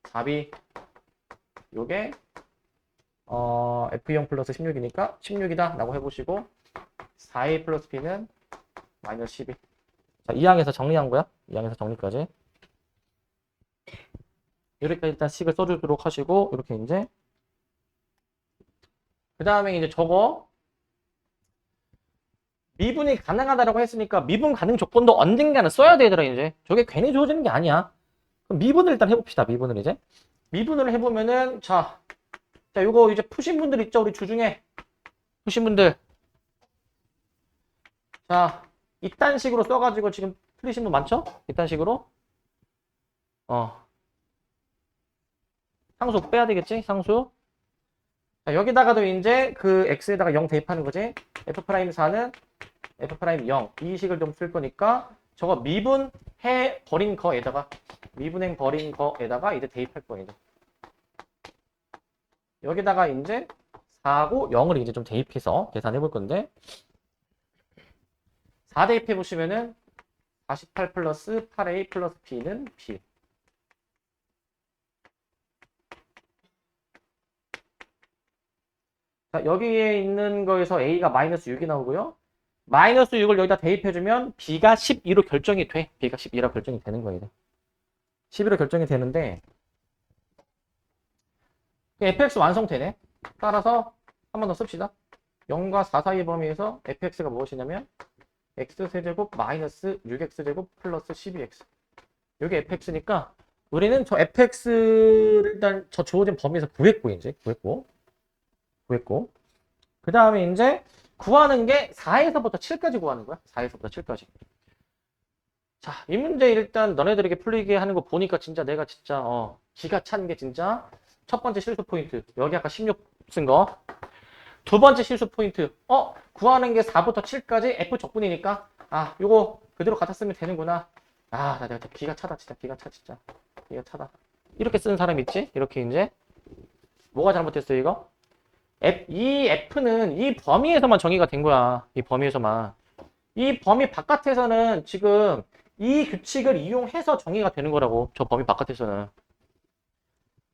4B 요게 F0 플러스 16이니까 16이다 라고 해보시고 4A 플러스 B는 마이너스 12. 자, 2항에서 정리한 거야. 2항에서 정리까지. 이렇게 일단 식을 써주도록 하시고, 이렇게 이제. 그 다음에 이제 저거, 미분이 가능하다라고 했으니까 미분 가능 조건도 언젠가는 써야 되더라, 이제. 저게 괜히 주어지는 게 아니야. 그럼 미분을 일단 해봅시다, 미분을 이제. 미분을 해보면은, 자, 요거 이제 푸신 분들 있죠, 우리 주중에. 푸신 분들. 자, 이딴 식으로 써가지고 지금 틀리신 분 많죠? 이딴 식으로. 상수 빼야 되겠지? 상수. 자, 여기다가도 이제 그 x에다가 0 대입하는 거지. f'4는 f'0. 이 식을 좀 쓸 거니까 저거 미분해 버린 거에다가 미분행 버린 거에다가 이제 대입할 거예요. 여기다가 이제 4고 0을 이제 좀 대입해서 계산해 볼 건데, 4 대입해 보시면은 48 플러스 8a 플러스 b는 b. 자, 여기에 있는 거에서 a가 마이너스 6이 나오고요. 마이너스 6을 여기다 대입해주면 b가 12로 결정이 돼. b가 12로 결정이 되는 거예요. 12로 결정이 되는데 fx 완성되네. 따라서 한 번 더 씁시다. 0과 4 사이의 범위에서 fx가 무엇이냐면 x세제곱 마이너스 6x제곱 플러스 12x. 이게 fx니까 우리는 저 fx를 일단 저 주어진 범위에서 구했고, 이제 구했고 그 다음에 이제 구하는 게 4에서부터 7까지 구하는 거야. 4에서부터 7까지. 자, 이 문제 일단 너네들에게 풀리게 하는 거 보니까 진짜 내가 진짜 기가 찬 게 진짜 첫 번째 실수 포인트. 여기 아까 16 쓴 거. 두 번째 실수 포인트. 구하는 게 4부터 7까지 F 적분이니까 요거 그대로 갖다 쓰면 되는구나. 나 내가 기가 차다. 진짜 기가 차. 진짜 기가 차다. 이렇게 쓰는 사람 있지? 이렇게 이제 뭐가 잘못됐어 이거? 이 F는 이 범위에서만 정의가 된 거야. 이 범위에서만. 이 범위 바깥에서는 지금 이 규칙을 이용해서 정의가 되는 거라고. 저 범위 바깥에서는.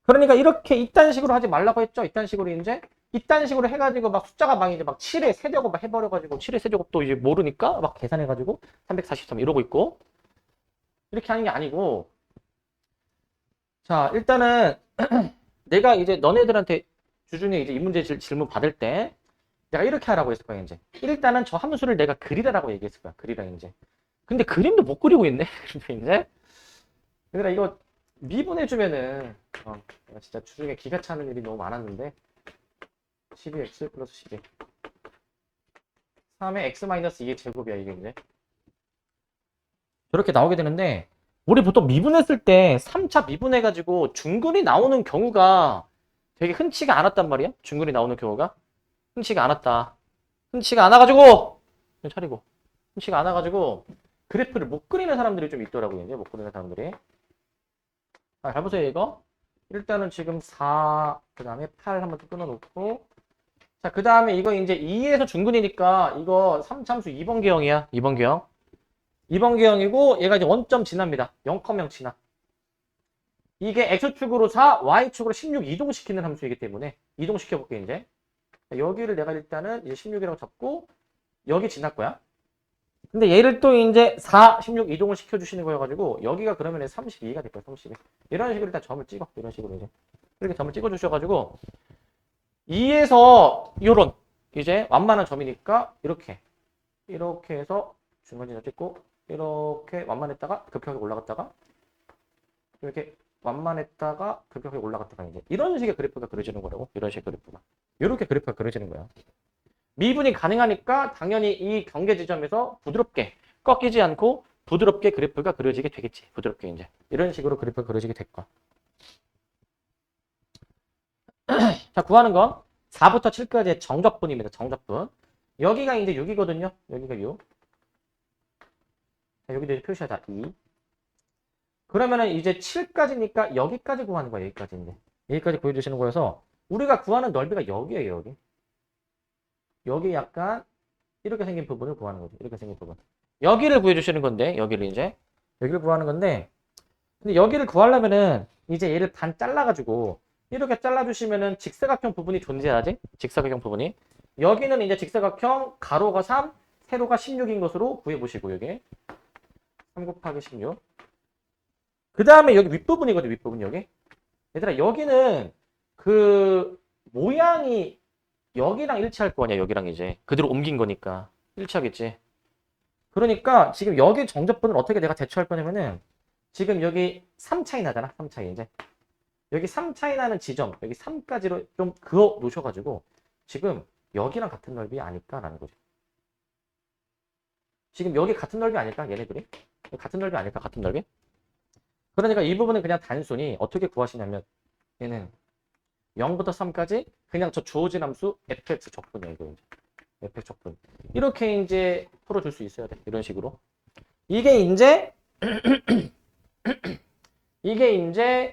그러니까 이렇게 이딴 식으로 하지 말라고 했죠. 이딴 식으로 이제 이딴 식으로 해가지고 막 숫자가 막 이제 막 7의 세제곱 막 해버려가지고 7의 세제곱도 이제 모르니까 막 계산해가지고 343 이러고 있고, 이렇게 하는 게 아니고, 자, 일단은 내가 이제 너네들한테 주중에 이제 이 문제 질문 받을 때 내가 이렇게 하라고 했을 거야, 이제. 일단은 저 함수를 내가 그리라라고 얘기했을 거야, 그리라, 이제. 근데 그림도 못 그리고 있네, 그림도 이제. 얘들아, 이거 미분해주면은, 내가 진짜 주중에 기가 차는 일이 너무 많았는데, 12x 플러스 12. 3의 x-2의 제곱이야, 이게 이제. 저렇게 나오게 되는데, 우리 보통 미분했을 때 3차 미분해가지고 중근이 나오는 경우가 되게 흔치가 않았단 말이야? 중근이 나오는 경우가. 흔치가 않았다. 흔치가 않아가지고, 차리고. 흔치가 않아가지고, 그래프를 못 그리는 사람들이 좀 있더라고요, 이제. 못 그리는 사람들이. 잘 보세요, 이거. 일단은 지금 4, 그 다음에 8 한번 또 끊어놓고. 자, 그 다음에 이거 이제 2에서 중근이니까 이거 3참수 2번 계형이야. 2번 계형. 2번 계형이고 얘가 이제 원점 지납니다. 0,0 지나. 이게 X축으로 4, Y축으로 16 이동시키는 함수이기 때문에 이동시켜볼게, 이제. 여기를 내가 일단은 이제 16이라고 잡고 여기 지날 거야. 근데 얘를 또 이제 4, 16 이동을 시켜주시는 거여가지고 여기가 그러면 32가 될 거야, 32. 이런 식으로 일단 점을 찍어. 이런 식으로 이제. 이렇게 점을 찍어주셔가지고 2에서 요런 이제 완만한 점이니까 이렇게 해서 중간지점 찍고 이렇게 완만했다가 급격하게 올라갔다가 이렇게 완만했다가 급격하게 올라갔다가 이제 이런 식의 그래프가 그려지는 거라고. 이런 식의 그래프가. 이렇게 그래프가 그려지는 거야. 미분이 가능하니까 당연히 이 경계 지점에서 부드럽게 꺾이지 않고 부드럽게 그래프가 그려지게 되겠지. 부드럽게 이제 이런 식으로 그래프가 그려지게 될 거야. 자, 구하는 건 4부터 7까지의 정적분입니다. 정적분. 여기가 이제 6이거든요. 여기가 6. 자, 여기도 이제 표시하자. 2. 그러면은 이제 7까지니까 여기까지 구하는 거야. 여기까지 이제. 여기까지 구해주시는 거여서 우리가 구하는 넓이가 여기예요. 여기. 여기 약간 이렇게 생긴 부분을 구하는 거죠. 이렇게 생긴 부분. 여기를 구해주시는 건데, 여기를 구하는 건데, 근데 여기를 구하려면은 이제 얘를 반 잘라가지고 이렇게 잘라주시면은 직사각형 부분이 존재하지? 직사각형 부분이. 여기는 이제 직사각형 가로가 3, 세로가 16인 것으로 구해보시고, 여기. 3 곱하기 16. 그 다음에 여기 윗부분이거든, 윗부분 여기. 얘들아, 여기는 그 모양이 여기랑 일치할 거 아니야, 여기랑 이제. 그대로 옮긴 거니까. 일치하겠지. 그러니까 지금 여기 정적분을 어떻게 내가 대처할 거냐면은 지금 여기 3 차이 나잖아, 3 차이 이제. 여기 3 차이 나는 지점, 여기 3까지로 좀 그어 놓으셔가지고 지금 여기랑 같은 넓이 아닐까라는 거지. 지금 여기 같은 넓이 아닐까, 얘네들이? 같은 넓이 아닐까, 같은 넓이? 그러니까 이 부분은 그냥 단순히 어떻게 구하시냐면 얘는 0부터 3까지 그냥 저 주어진 함수 fx 적분이야, 이거 이제. fx 적분. 이렇게 이제 풀어줄 수 있어야 돼. 이런 식으로. 이게 이제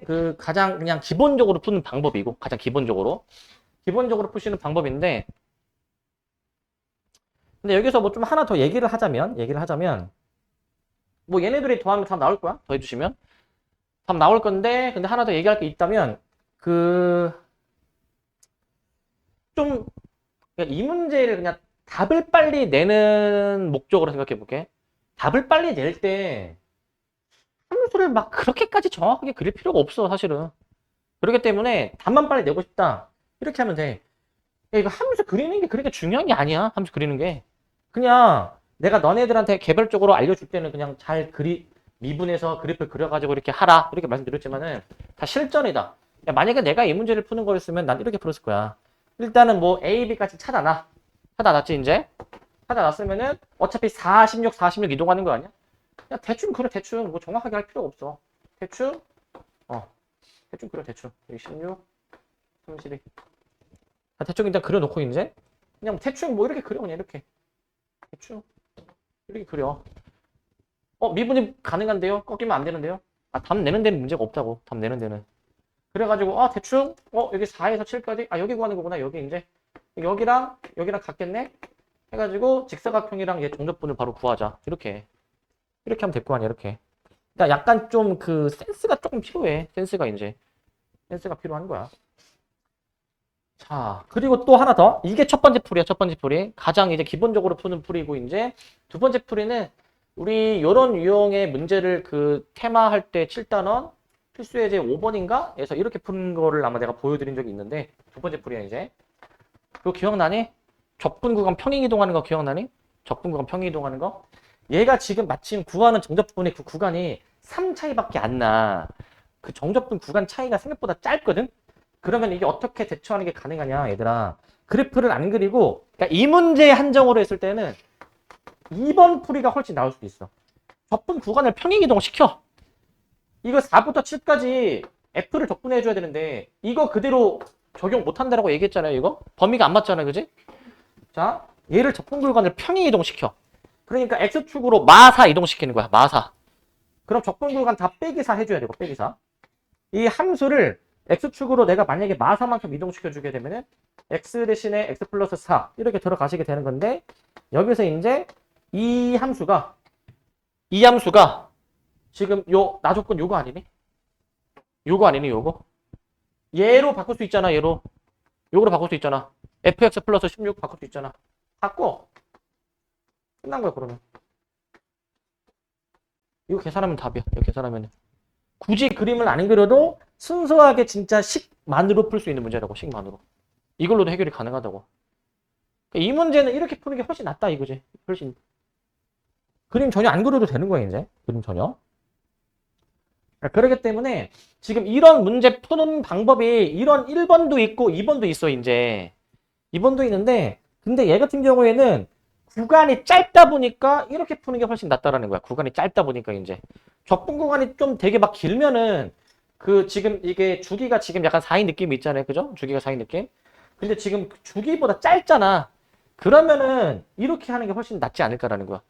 그 가장 그냥 기본적으로 푸는 방법이고, 가장 기본적으로 푸시는 방법인데, 근데 여기서 뭐 좀 하나 더 얘기를 하자면, 뭐 얘네들이 더하면 답 나올 거야. 더해주시면. 답 나올 건데, 근데 하나 더 얘기할 게 있다면, 이 문제를 그냥 답을 빨리 내는 목적으로 생각해 볼게. 답을 빨리 낼 때, 함수를 막 그렇게까지 정확하게 그릴 필요가 없어, 사실은. 그렇기 때문에 답만 빨리 내고 싶다. 이렇게 하면 돼. 야, 이거 함수 그리는 게 그렇게 중요한 게 아니야. 함수 그리는 게. 그냥 내가 너네들한테 개별적으로 알려줄 때는 그냥 미분해서 그래프를 그려가지고 이렇게 하라. 이렇게 말씀드렸지만은 다 실전이다. 야, 만약에 내가 이 문제를 푸는 거였으면 난 이렇게 풀었을 거야. 일단은 뭐 A, B까지 찾아놔. 찾아놨지, 이제? 찾아놨으면은 어차피 46, 46 이동하는 거 아니야? 야, 대충 그래, 대충. 뭐 정확하게 할 필요가 없어. 대충 그래, 대충. 여기 16, 32. 대충 일단 그려놓고, 이제. 그냥 대충 뭐 이렇게 그려, 그냥 이렇게. 대충. 이렇게 그려. 미분이 가능한데요? 꺾이면 안 되는데요? 답 내는 데는 문제가 없다고. 답 내는 데는. 그래가지고, 대충, 여기 4에서 7까지? 여기 구하는 거구나, 여기 이제. 여기랑 같겠네? 해가지고, 직사각형이랑 얘 정적분을 바로 구하자. 이렇게 하면 될 거 아니야, 이렇게. 그러니까 약간 좀 센스가 조금 필요해. 센스가 필요한 거야. 자, 그리고 또 하나 더. 이게 첫 번째 풀이야, 첫 번째 풀이. 가장 이제 기본적으로 푸는 풀이고, 이제 두 번째 풀이는 우리 요런 유형의 문제를 그 테마 할 때 7단원 필수예제 5번인가? 에서 이렇게 푸는 거를 아마 내가 보여드린 적이 있는데 두 번째 풀이야 이제. 그거 기억나니? 적분 구간 평행 이동하는 거 기억나니? 적분 구간 평행 이동하는 거? 얘가 지금 마침 구하는 정적분의 그 구간이 3 차이밖에 안 나. 그 정적분 구간 차이가 생각보다 짧거든? 그러면 이게 어떻게 대처하는 게 가능하냐, 얘들아. 그래프를 안 그리고, 그러니까 이 문제 한정으로 했을 때는 2번 풀이가 훨씬 나올 수도 있어. 적분 구간을 평행 이동시켜. 이거 4부터 7까지 F를 적분해줘야 되는데, 이거 그대로 적용 못한다라고 얘기했잖아요, 이거? 범위가 안 맞잖아요, 그지? 자, 얘를 적분 구간을 평행 이동시켜. 그러니까 X축으로 마사 이동시키는 거야, 마사. 그럼 적분 구간 다 빼기 4 해줘야 되고, 빼기 4. 이 함수를 X축으로 내가 만약에 마사만큼 이동시켜주게 되면은 X 대신에 X 플러스 4 이렇게 들어가시게 되는 건데, 여기서 이제 이 함수가 지금 요 나조건 요거 아니니? 요거 아니니 요거? 얘로 바꿀 수 있잖아, 얘로. 요거로 바꿀 수 있잖아. fx 플러스 16 바꿀 수 있잖아. 바꿔. 끝난 거야, 그러면. 이거 계산하면 답이야. 이거 계산하면. 굳이 그림을 안 그려도 순수하게 진짜 식만으로 풀 수 있는 문제라고, 식만으로. 이걸로도 해결이 가능하다고. 이 문제는 이렇게 푸는 게 훨씬 낫다, 이거지. 훨씬. 그림 전혀 안 그려도 되는 거야, 이제. 그림 전혀. 그러기 때문에 지금 이런 문제 푸는 방법이 이런 1번도 있고 2번도 있어, 이제. 2번도 있는데, 근데 얘 같은 경우에는 구간이 짧다 보니까 이렇게 푸는 게 훨씬 낫다라는 거야. 구간이 짧다 보니까 이제. 적분 구간이 좀 되게 막 길면은 그 지금 이게 주기가 지금 약간 4인 느낌이 있잖아요. 그죠? 주기가 4인 느낌. 근데 지금 주기보다 짧잖아. 그러면은 이렇게 하는 게 훨씬 낫지 않을까라는 거야.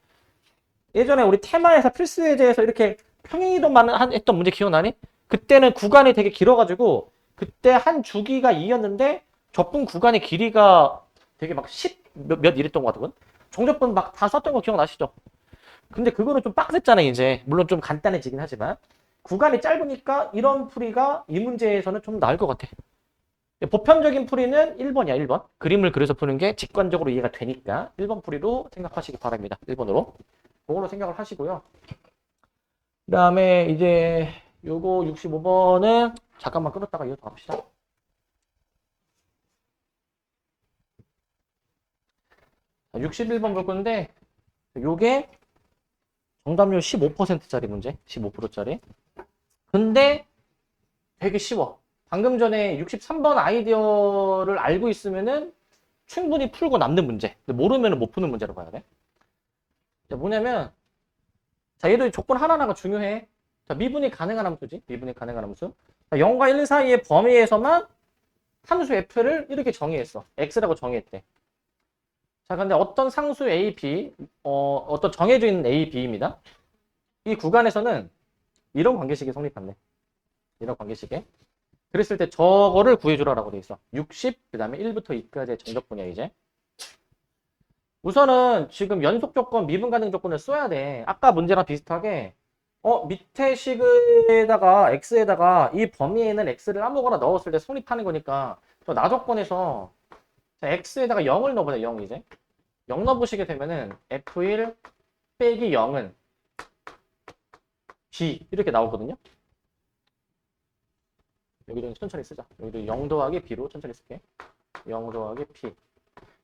예전에 우리 테마에서 필수예제에서 이렇게 평행이동만 했던 문제 기억나니? 그때는 구간이 되게 길어가지고 그때 한 주기가 2였는데 적분 구간의 길이가 되게 막 10 몇 이랬던 것 같거든? 정적분 막 다 썼던 거 기억나시죠? 근데 그거는 좀 빡셌잖아요, 이제. 물론 좀 간단해지긴 하지만. 구간이 짧으니까 이런 풀이가 이 문제에서는 좀 나을 것 같아. 보편적인 풀이는 1번이야, 1번. 그림을 그려서 푸는 게 직관적으로 이해가 되니까 1번 풀이로 생각하시기 바랍니다. 1번으로. 그걸로 생각을 하시고요. 그 다음에 이제 요거 65번은 잠깐만 끊었다가 이어서 갑시다. 자, 61번 볼 건데 요게 정답률 15%짜리 문제, 15%짜리. 근데 되게 쉬워. 방금 전에 63번 아이디어를 알고 있으면은 충분히 풀고 남는 문제. 근데 모르면은 못 푸는 문제로 봐야 돼. 자, 뭐냐면, 자, 얘도 조건 하나하나가 중요해. 자, 미분이 가능한 함수지. 미분이 가능한 함수. 자, 0과 1 사이의 범위에서만 함수 f를 이렇게 정의했어. x라고 정의했대. 자, 근데 어떤 상수 a, b, 어떤 정해져 있는 a, b입니다. 이 구간에서는 이런 관계식이 성립한대. 이런 관계식에. 그랬을 때 저거를 구해주라고 돼 있어. 60, 그 다음에 1부터 2까지의 정적분이야, 이제. 우선은 지금 연속 조건, 미분 가능 조건을 써야 돼. 아까 문제랑 비슷하게, 밑에 식에다가, x에다가 이 범위에는 x를 아무거나 넣었을 때 성립하는 거니까, 저 나조건에서, 자, x에다가 0을 넣어보자, 0 이제. 0 넣어보시게 되면은, f1 빼기 0은 b, 이렇게 나오거든요. 여기도 천천히 쓰자. 여기도 0 더하기 b로 천천히 쓸게. 0 더하기 b.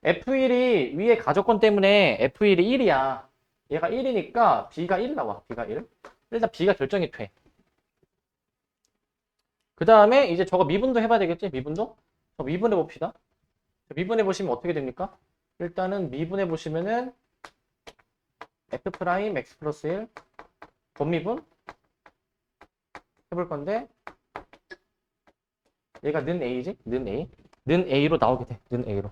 F1이 위에 가조건 때문에 F1이 1이야. 얘가 1이니까 B가 1 나와. B가 1. 일단 B가 결정이 돼. 그 다음에 이제 저거 미분도 해봐야 되겠지? 미분도? 저 미분해 봅시다. 미분해 보시면 어떻게 됩니까? 일단은 미분해 보시면은 F 프라임 X 플러스 1 번미분 해볼 건데 얘가 는 A지? 는 A. 는 A로 나오게 돼. 는 A로.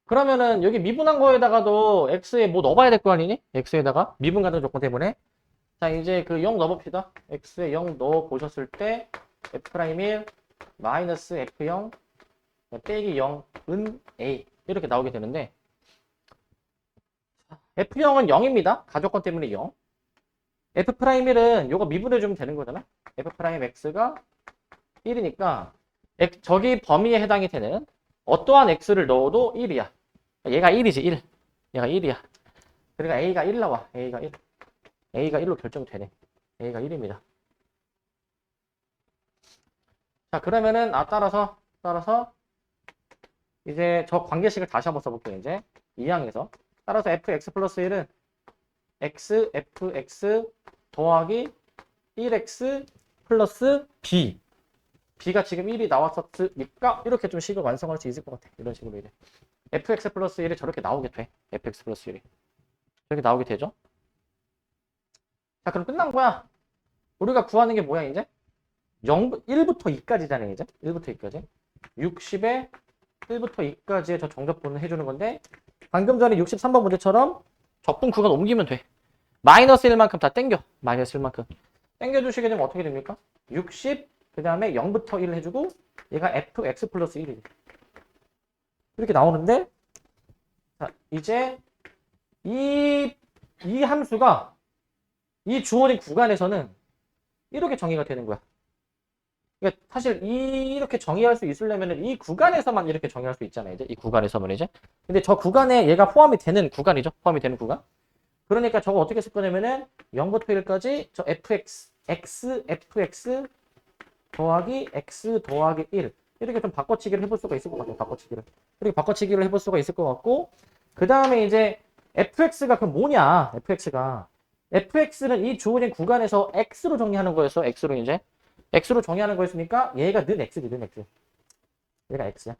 그러면은 여기 미분한 거에다가도 x에 뭐 넣어봐야 될 거 아니니? x에다가 미분 가능 조건 때문에. 자, 이제 그 0 넣어봅시다. x에 0 넣어 보셨을 때 f'1 마이너스 f0 빼기 0은 a 이렇게 나오게 되는데 f0은 0입니다. 가조건 때문에 0. f'1은 요거 미분해주면 되는 거잖아. f'x가 1이니까 저기 범위에 해당이 되는 어떠한 x를 넣어도 1이야. 얘가 1이지, 1. 얘가 1이야. 그러니까 A가 1 나와. A가 1. A가 1로 결정되네. A가 1입니다. 자, 그러면은, 따라서, 이제 저 관계식을 다시 한번 써볼게요, 이제. 이 항에서. 따라서 fx 플러스 1은 x, fx 더하기 1x 플러스 b. b가 지금 1이 나왔었으니까, 이렇게 좀 식을 완성할 수 있을 것 같아. 이런 식으로 이제. fx 플러스 1이 저렇게 나오게 돼. fx 플러스 1이. 저렇게 나오게 되죠. 자, 그럼 끝난 거야. 우리가 구하는 게 뭐야, 이제? 1부터 2까지잖아요, 이제. 1부터 2까지. 60에 1부터 2까지의 저 정적분을 해주는 건데, 방금 전에 63번 문제처럼 적분 구간 옮기면 돼. 마이너스 1만큼 다 땡겨. 마이너스 1만큼. 땡겨주시게 되면 어떻게 됩니까? 60, 그 다음에 0부터 1 해주고, 얘가 fx 플러스 1이래. 이렇게 나오는데, 자, 이제 이 함수가 이 주어진 구간에서는 이렇게 정의가 되는 거야. 그러니까 사실 이렇게 정의할 수 있으려면 이 구간에서만 이렇게 정의할 수 있잖아요. 이제 이 구간에서만 이제. 근데 저 구간에 얘가 포함이 되는 구간이죠. 포함이 되는 구간. 그러니까 저거 어떻게 쓸 거냐면은 0부터 1까지 저 fx, fx 더하기 x 더하기 1 이렇게 좀 바꿔치기를 해볼 수가 있을 것 같아요. 바꿔치기를. 이렇게 바꿔치기를 해볼 수가 있을 것 같고, 그 다음에 이제 fx가 그럼 뭐냐? fx는 이 주어진 구간에서 x로 정의하는 거였어. x로 이제. x로 정의하는 거였으니까 얘가 는 x지, 는 x. 얘가 x야.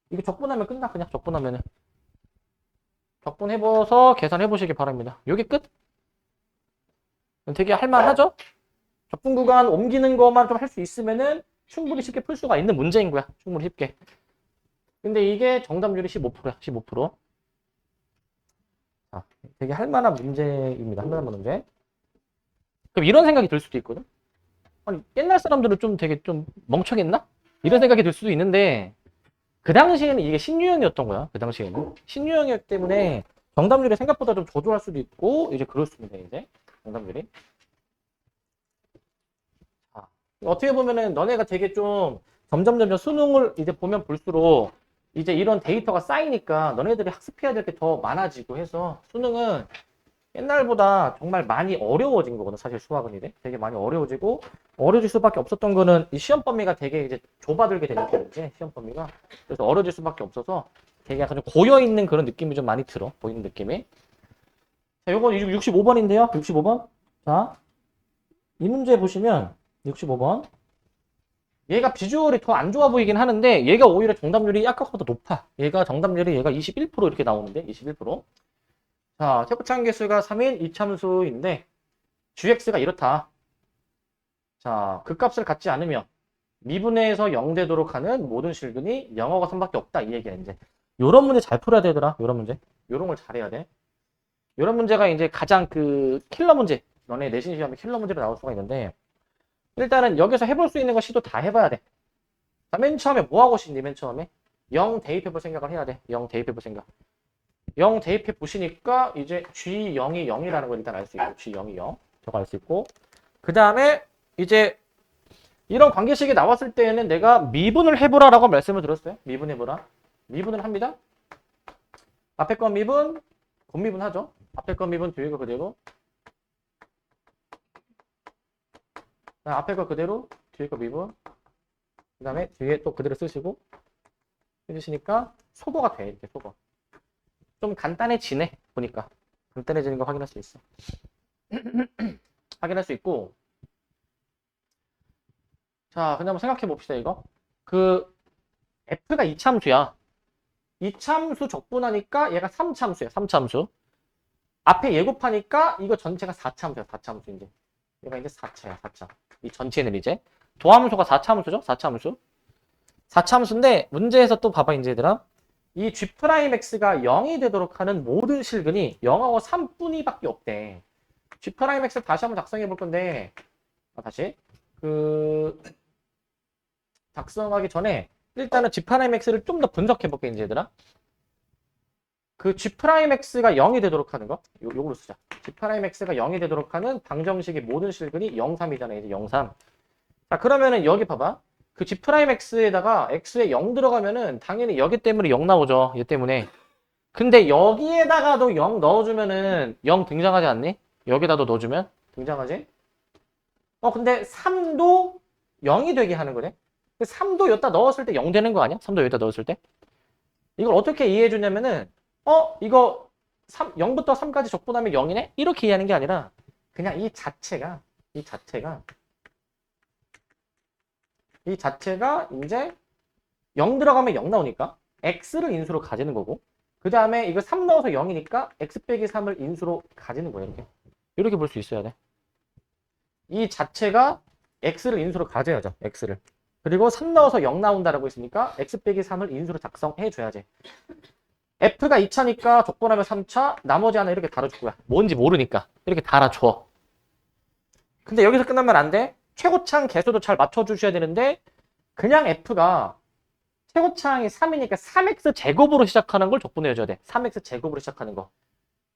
이거 적분하면 끝나, 그냥 적분하면은. 적분해봐서 계산해보시기 바랍니다. 요게 끝? 되게 할만하죠? 적분 구간 옮기는 것만 좀 할 수 있으면은 충분히 쉽게 풀 수가 있는 문제인 거야. 충분히 쉽게. 근데 이게 정답률이 15%야, 15%. 자, 되게 할만한 문제입니다. 할만한 문제. 그럼 이런 생각이 들 수도 있거든? 아니, 옛날 사람들은 좀 되게 좀 멍청했나? 이런 생각이 들 수도 있는데, 그 당시에는 이게 신유형이었던 거야. 그 당시에는. 신유형이었기 때문에 정답률이 생각보다 좀 저조할 수도 있고, 이제 그렇습니다, 이제. 정답률이. 자, 어떻게 보면은 너네가 되게 좀 점점 수능을 이제 보면 볼수록 이제 이런 데이터가 쌓이니까 너네들이 학습해야 될 게 더 많아지고 해서 수능은 옛날보다 정말 많이 어려워진 거거든. 사실 수학은 이제 되게 많이 어려워지고, 어려질 수밖에 없었던 거는 이 시험 범위가 되게 이제 좁아들게 되니까 이제 시험 범위가. 그래서 어려질 수밖에 없어서 되게 약간 좀 고여 있는 그런 느낌이 좀 많이 들어. 보이는 느낌이. 자, 요거 65번인데요. 65번. 자, 이 문제 보시면 65번. 얘가 비주얼이 더 안 좋아 보이긴 하는데 얘가 오히려 정답률이 아까보다 높아. 얘가 정답률이 얘가 21% 이렇게 나오는데 21%. 자, 최고차항 개수가 3인 이참수인데 gx가 이렇다. 자, 그 값을 갖지 않으면 미분에서 0 되도록 하는 모든 실근이 0하고 3밖에 없다. 이 얘기야, 이제. 요런 문제 잘 풀어야 되더라. 요런 문제. 요런 걸 잘해야 돼. 요런 문제가 이제 가장 그 킬러 문제. 너네 내신 시험에 킬러 문제로 나올 수가 있는데, 일단은 여기서 해볼 수 있는 거 시도 다 해봐야 돼. 자, 맨 처음에 뭐 하고 싶니? 맨 처음에 0 대입해볼 생각을 해야 돼. 0 대입해볼 생각. 0 대입해 보시니까 이제 G0이 0이라는 걸 일단 알 수 있고, G0이 0. 저거 알 수 있고, 그 다음에 이제 이런 관계식이 나왔을 때에는 내가 미분을 해보라라고 말씀을 드렸어요. 미분해보라. 미분을 합니다. 앞에 건 미분, 곱미분 하죠. 앞에 건 미분, 뒤에 거 그대로. 앞에 거 그대로, 뒤에 거 미분. 그 다음에 뒤에 또 그대로 쓰시고 해주시니까 소거가 돼. 이렇게 소거. 좀 간단해지네. 보니까. 간단해지는 거 확인할 수 있어. 확인할 수 있고. 자, 그냥 한번 생각해 봅시다, 이거. 그 f가 이참수야. 이참수 적분하니까 얘가 3참수야. 3참수. 앞에 예곱하니까 이거 전체가 4참수야. 4참수 이제. 얘가 이제 4차야. 4차. 이 전체는 이제 도함수가 4참수죠. 4참수. 4참수인데 문제에서 또 봐봐, 이제 얘들아. 이 G'X가 0이 되도록 하는 모든 실근이 0하고 3뿐이밖에 없대. G'X 다시 한번 작성해 볼 건데, 다시 작성하기 전에 일단은 G'X를 좀 더 분석해 볼게, 이제 얘들아. 그 G'X가 0이 되도록 하는 거, 요걸로 쓰자. G'X가 0이 되도록 하는 방정식의 모든 실근이 0, 3이잖아, 이제 0, 3. 자, 그러면은 여기 봐봐. 그 G 프라임 X에다가 X에 0 들어가면은 당연히 여기 때문에 0 나오죠. 얘 때문에. 근데 여기에다가도 0 넣어주면은 0 등장하지 않니? 여기다도 넣어주면 등장하지? 근데 3도 0이 되게 하는 거네. 3도 여기다 넣었을 때 0 되는 거 아니야? 3도 여기다 넣었을 때? 이걸 어떻게 이해해 주냐면은 이거 0부터 3까지 적분하면 0이네? 이렇게 이해하는 게 아니라 그냥 이 자체가 이제 0 들어가면 0 나오니까 x를 인수로 가지는 거고 그 다음에 이거 3 넣어서 0이니까 x 빼기 3을 인수로 가지는 거예요. 이렇게 볼 수 있어야 돼. 이 자체가 x를 인수로 가져야죠. x를. 그리고 3 넣어서 0 나온다라고 했으니까 x 빼기 3을 인수로 작성해 줘야지. f가 2차니까 적분하면 3차, 나머지 하나 이렇게 달아줄 거야. 뭔지 모르니까 이렇게 달아줘. 근데 여기서 끝나면 안 돼. 최고창 개수도 잘 맞춰주셔야 되는데 그냥 f가 최고창이 3이니까 3x 제곱으로 시작하는 걸 적분해줘야 돼. 3x 제곱으로 시작하는 거.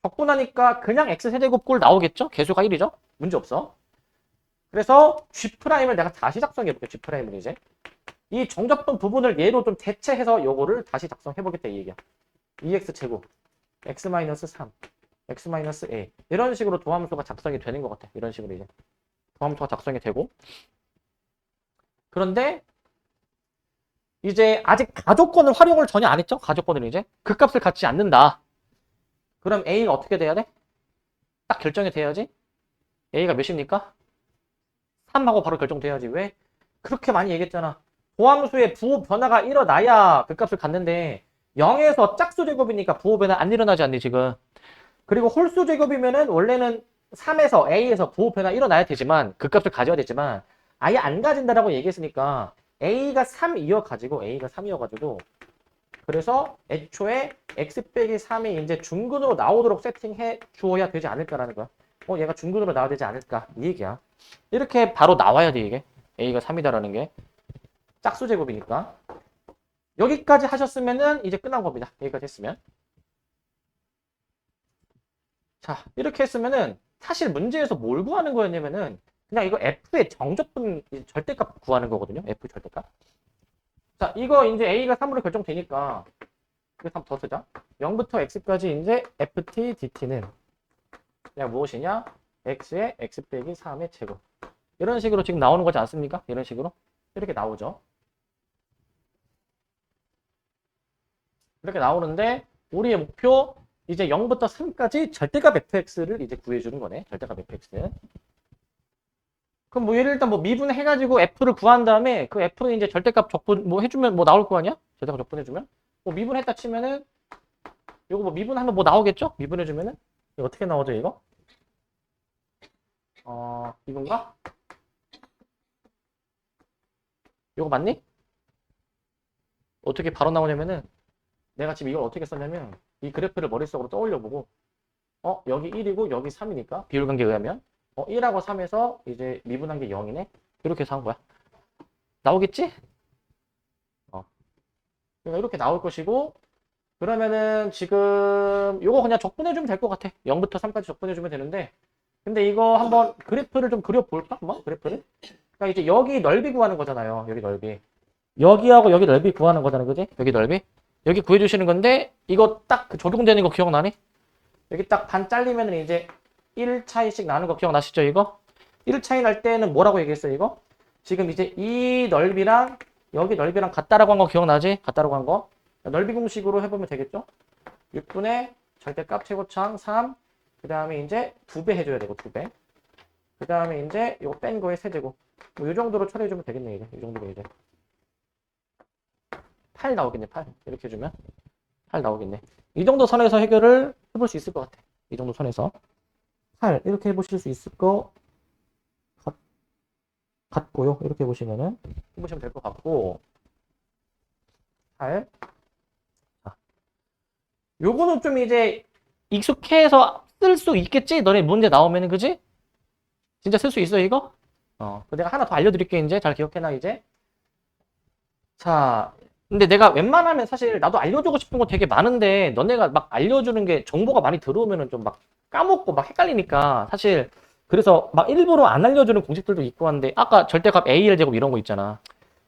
적분하니까 그냥 x 세제곱 꼴 나오겠죠? 개수가 1이죠? 문제 없어. 그래서 G'을 내가 다시 작성해볼게. G'을 이제. 이 정적분 부분을 얘로 좀 대체해서 요거를 다시 작성해보겠다 이 얘기야. 2x 제곱, x-3, x-a 이런 식으로 도함수가 작성이 되는 것 같아. 이런 식으로 이제 도함수가 작성이 되고 그런데 이제 아직 가족권을 활용을 전혀 안 했죠? 가족권을 이제 그 값을 갖지 않는다. 그럼 a가 어떻게 돼야 돼? 딱 결정이 돼야지. a가 몇입니까? 3하고 바로 결정돼야지. 왜? 그렇게 많이 얘기했잖아. 도함수의 부호 변화가 일어나야 그 값을 갖는데 0에서 짝수 제곱이니까 부호 변화 안 일어나지 않니 지금. 그리고 홀수 제곱이면은 원래는 3에서 a에서 부호 변화 일어나야 되지만 그 값을 가져야 되지만 아예 안 가진다라고 얘기했으니까 a가 3이어가지고 그래서 애초에 x 빼기 3이 이제 중근으로 나오도록 세팅해 주어야 되지 않을까라는 거야. 얘가 중근으로 나와야 되지 않을까 이 얘기야. 이렇게 바로 나와야 돼 이게. a가 3이다라는 게 짝수 제곱이니까. 여기까지 하셨으면은 이제 끝난 겁니다. 여기까지 했으면. 자, 이렇게 했으면은 사실 문제에서 뭘 구하는 거였냐면은 그냥 이거 f의 정적분 절대값 구하는 거거든요. f 절대값. 자, 이거 이제 a가 3으로 결정되니까 이거 3 더 쓰자. 0부터 x까지 이제 ft dt는 그냥 무엇이냐? x의 x 빼기 3의 제곱. 이런 식으로 지금 나오는 거지 않습니까? 이런 식으로. 이렇게 나오죠. 이렇게 나오는데 우리의 목표 이제 0부터 3까지 절대값 fx를 이제 구해주는 거네. 절대값 fx. 그럼 뭐 예를 들면 뭐 미분해가지고 f를 구한 다음에 그 f는 이제 절대값 적분 뭐 해주면 뭐 나올 거 아니야? 절대값 적분해주면 뭐 미분했다 치면은 요거 뭐 미분하면 뭐 나오겠죠? 미분해주면은 이거 어떻게 나오죠 이거? 이건가? 요거 맞니? 어떻게 바로 나오냐면은 내가 지금 이걸 어떻게 썼냐면 이 그래프를 머릿속으로 떠올려보고 여기 1이고 여기 3이니까 비율관계에 의하면 1하고 3에서 이제 미분한 게 0이네? 이렇게 해서 한 거야. 나오겠지? 그러니까 이렇게 나올 것이고 그러면은 지금 요거 그냥 적분해주면 될 것 같아. 0부터 3까지 적분해주면 되는데 근데 이거 한번 그래프를 좀 그려볼까? 한번 그래프를? 그러니까 이제 여기 넓이 구하는 거잖아요. 여기 넓이. 여기하고 여기 넓이 구하는 거잖아. 그지? 여기 넓이. 여기 구해주시는 건데 이거 딱 그 적용되는 거 기억나니? 여기 딱 반 잘리면은 이제 1 차이씩 나는 거 기억나시죠 이거? 1 차이 날 때는 뭐라고 얘기했어요 이거? 지금 이제 이 넓이랑 여기 넓이랑 같다라고 한 거 기억나지? 같다라고 한 거. 넓이 공식으로 해보면 되겠죠? 6분의 절대값 최고창 3. 그 다음에 이제 2배 해줘야 되고 2배. 그 다음에 이제 이거 뺀 거에 세제곱. 뭐 이 정도로 처리해주면 되겠네 이제. 이 정도로 이제. 8 나오겠네 8. 이렇게 해주면 8 나오겠네. 이 정도 선에서 해결을 해볼 수 있을 것 같아. 이 정도 선에서 8 이렇게 해보실 수 있을 것 같고요. 이렇게 보시면은 해보시면 될 것 같고 8. 자, 요거는 좀 이제 익숙해서 쓸 수 있겠지? 너네 문제 나오면은 그지? 진짜 쓸 수 있어 이거? 내가 하나 더 알려드릴게 이제 잘 기억해놔 이제. 자, 근데 내가 웬만하면 사실 나도 알려주고 싶은 거 되게 많은데 너네가 막 알려주는 게 정보가 많이 들어오면은 좀 막 까먹고 막 헷갈리니까 사실 그래서 막 일부러 안 알려주는 공식들도 있고 한데 아까 절대값 AL 제곱 이런 거 있잖아.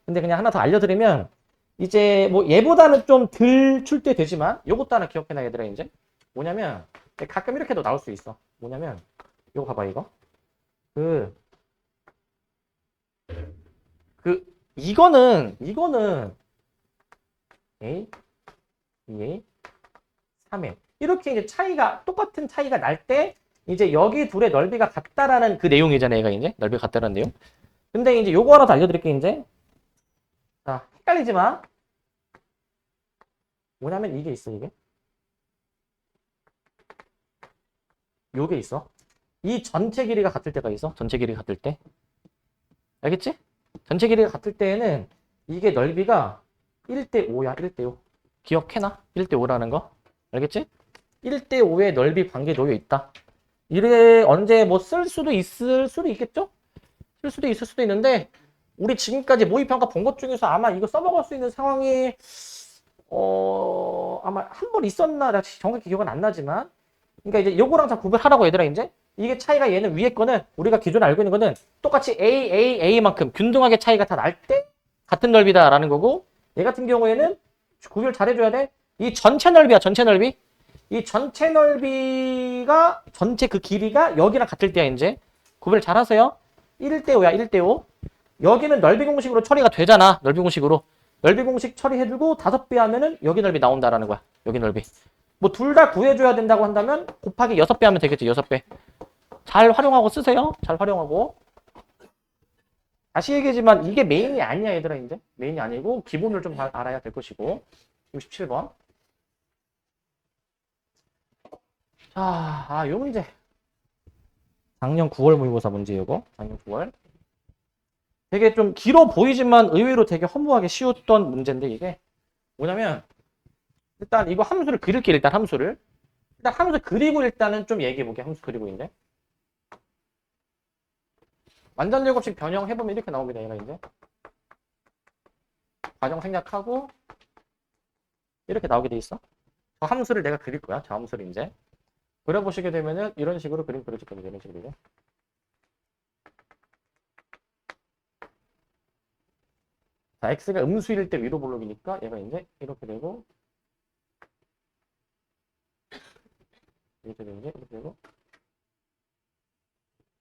근데 그냥 하나 더 알려드리면 이제 뭐 얘보다는 좀 덜 출제되지만 요것도 하나 기억해놔 얘들아. 이제 뭐냐면 가끔 이렇게도 나올 수 있어. 뭐냐면 요거 봐봐. 이거 이거는 A, 2A, 3A 이렇게 이제 차이가 똑같은 차이가 날 때 이제 여기 둘의 넓이가 같다라는 그 내용이잖아요. 얘가 이제 넓이가 같다라는 내용. 근데 이제 요거 하나 더 알려드릴게. 이제 자, 헷갈리지 마. 뭐냐면 이게 있어. 요게 있어. 이 전체 길이가 같을 때가 있어. 전체 길이가 같을 때. 알겠지? 전체 길이가 같을 때에는 이게 넓이가 1대 5야. 1대 5. 기억해놔. 1대 5라는 거. 알겠지? 1대 5의 넓이 관계 놓여 있다. 이래 언제 뭐 쓸 수도 있을 수도 있겠죠? 쓸 수도 있을 수도 있는데 우리 지금까지 모의평가 본 것 중에서 아마 이거 써먹을 수 있는 상황이 아마 한 번 있었나 나 정확히 기억은 안 나지만 그러니까 이제 요거랑 다 구별하라고 얘들아. 이제 이게 차이가 얘는 위에 거는 우리가 기존에 알고 있는 거는 똑같이 A만큼 균등하게 차이가 다 날 때 같은 넓이다라는 거고 얘 같은 경우에는 구별 잘해줘야 돼. 이 전체 넓이야. 전체 넓이. 이 전체 넓이가 전체 그 길이가 여기랑 같을 때야. 이제 구별 잘하세요. 1대 5야. 1대 5. 여기는 넓이 공식으로 처리가 되잖아. 넓이 공식으로. 넓이 공식 처리해주고 5배 하면은 여기 넓이 나온다라는 거야. 여기 넓이. 뭐 둘 다 구해줘야 된다고 한다면 곱하기 6배 하면 되겠지. 6배. 잘 활용하고 쓰세요. 잘 활용하고. 다시 얘기하지만 이게 메인이 아니야 얘들아. 이제 메인이 아니고 기본을 좀 알아야 될 것이고. 67번. 자, 요 문제. 작년 9월 모의고사 문제 이거. 작년 9월. 되게 좀 길어 보이지만 의외로 되게 허무하게 쉬웠던 문제인데 이게 뭐냐면 일단 이거 함수를 그릴게. 일단 함수 그리고 일단은 좀 얘기해볼게. 함수 그리고 이제 완전 제곱식 변형해보면 이렇게 나옵니다. 얘가 이제 과정 생략하고 이렇게 나오게 돼 있어. 저 함수를 내가 그릴 거야. 저 함수를 이제 그려보시게 되면은 이런 식으로 그림 그려질 겁니다. 이런 식으로. 자, x가 음수일 때 위로 볼록이니까 얘가 이제 이렇게 되고 이렇게 되고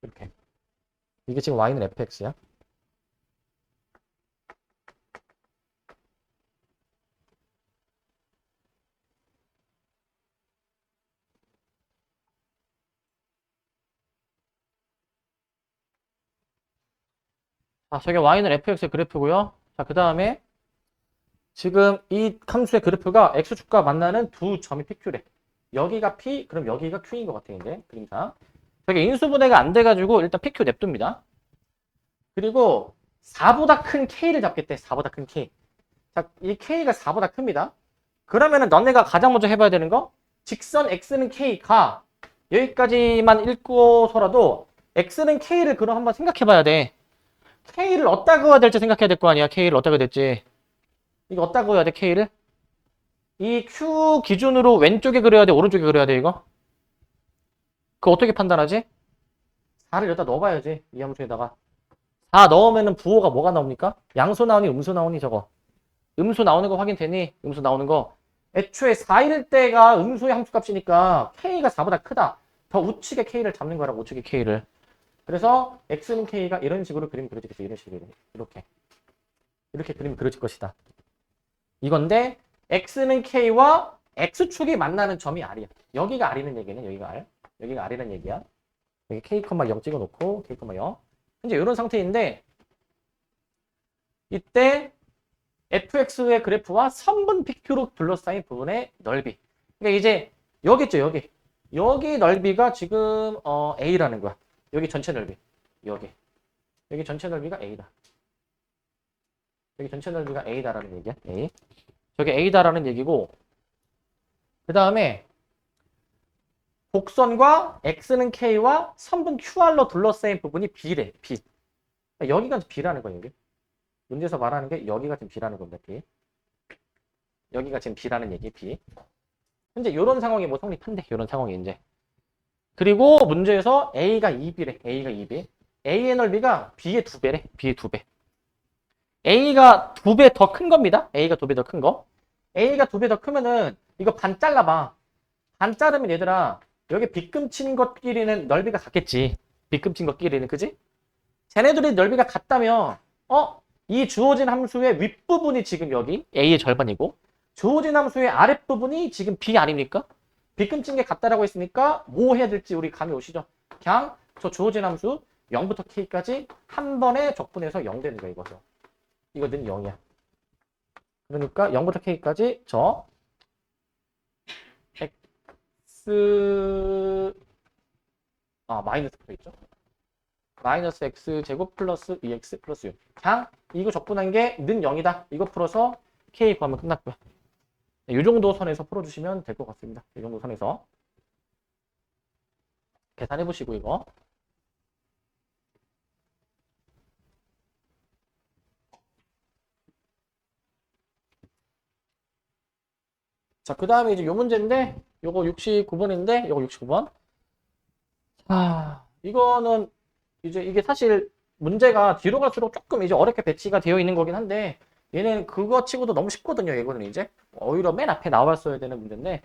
이렇게. 이게 지금 y는 fx야. 자, 저게 y는 fx의 그래프고요. 자, 그 다음에 지금 이 함수의 그래프가 x축과 만나는 두 점이 PQ래. 여기가 P, 그럼 여기가 Q인 것 같아, 이제. 그림상. 저게 인수분해가 안 돼가지고 일단 PQ 냅둡니다. 그리고 4보다 큰 K를 잡겠대. 4보다 큰 K. 자, 이 K가 4보다 큽니다. 그러면은 너네가 가장 먼저 해봐야 되는 거 직선 X는 K가 여기까지만 읽고서라도 X는 K를 그럼 한번 생각해봐야 돼. K를 어디다 그어야 될지 생각해야 될 거 아니야. K를 어디다 그어야 될지. 이거 어디다 그어야 돼, K를? 이 Q 기준으로 왼쪽에 그려야 돼, 오른쪽에 그려야 돼, 이거? 그거 어떻게 판단하지? 4를 여기다 넣어봐야지, 이 함수에다가. 4 넣으면은 부호가 뭐가 나옵니까? 양수 나오니, 음수 나오니, 저거. 음수 나오는 거 확인되니? 음수 나오는 거. 애초에 4일 때가 음수의 함수값이니까 K가 4보다 크다. 더 우측에 K를 잡는 거라고, 우측에 K를. 그래서 X는 K가 이런 식으로 그림이 그려지겠죠. 이런 식으로. 이렇게 그림이 그려질 것이다. 이건데 X는 K와 X축이 만나는 점이 R이야. 여기가 R이는 얘기는 여기가 R. 여기가 R이라는 얘기야. 여기 K, 0 찍어놓고 K, 0. 이제 이런 상태인데 이때 fx의 그래프와 선분 PQ로 둘러싸인 부분의 넓이. 그러니까 이제 여기 있죠. 여기 넓이가 지금 A라는 거야. 여기 전체 넓이. 여기 전체 넓이가 A다. 여기 전체 넓이가 A다라는 얘기야. A. 저게 A다라는 얘기고 그 다음에 곡선과 X는 K와 선분 QR로 둘러싸인 부분이 B래. B. 그러니까 여기가 B라는 거야. 여기. 문제에서 말하는 게 여기가 지금 B라는 겁니다. B. 여기가 지금 B라는 얘기. B. 현재 이런 상황이 뭐 성립한대. 이런 상황이 이제. 그리고 문제에서 A가 2B래. A가 2B. A의 넓이가 B의 2배래. B의 2배. A가 2배 더 큰 겁니다. A가 2배 더 큰 거. A가 2배 더 크면은 이거 반 잘라봐. 반 자르면 얘들아 여기 빗금친 것끼리는 넓이가 같겠지. 빗금친 것끼리는 그지? 쟤네들이 넓이가 같다면 이 주어진 함수의 윗부분이 지금 여기 A의 절반이고 주어진 함수의 아랫부분이 지금 B 아닙니까? 빗금친 게 같다라고 했으니까 뭐 해야 될지 우리 감이 오시죠? 그냥 저 주어진 함수 0부터 K까지 한 번에 적분해서 0 되는 거야 이거죠. 이거는 0이야. 그러니까 0부터 K까지 저 X 마이너스 있죠? 마이너스 X제곱 플러스 2X 플러스 6. 그냥 이거 적분한 게 는 0이다. 이거 풀어서 K 구하면 끝났고요. 이 정도 선에서 풀어주시면 될 것 같습니다. 이 정도 선에서 계산해 보시고 이거. 자, 그 다음에 이제 요 문제인데 요거 69번인데 요거 69번. 이거는 이제 이게 사실 문제가 뒤로 갈수록 조금 이제 어렵게 배치가 되어 있는 거긴 한데 얘는 그거 치고도 너무 쉽거든요. 이거는 이제 오히려 맨 앞에 나왔어야 되는 문제인데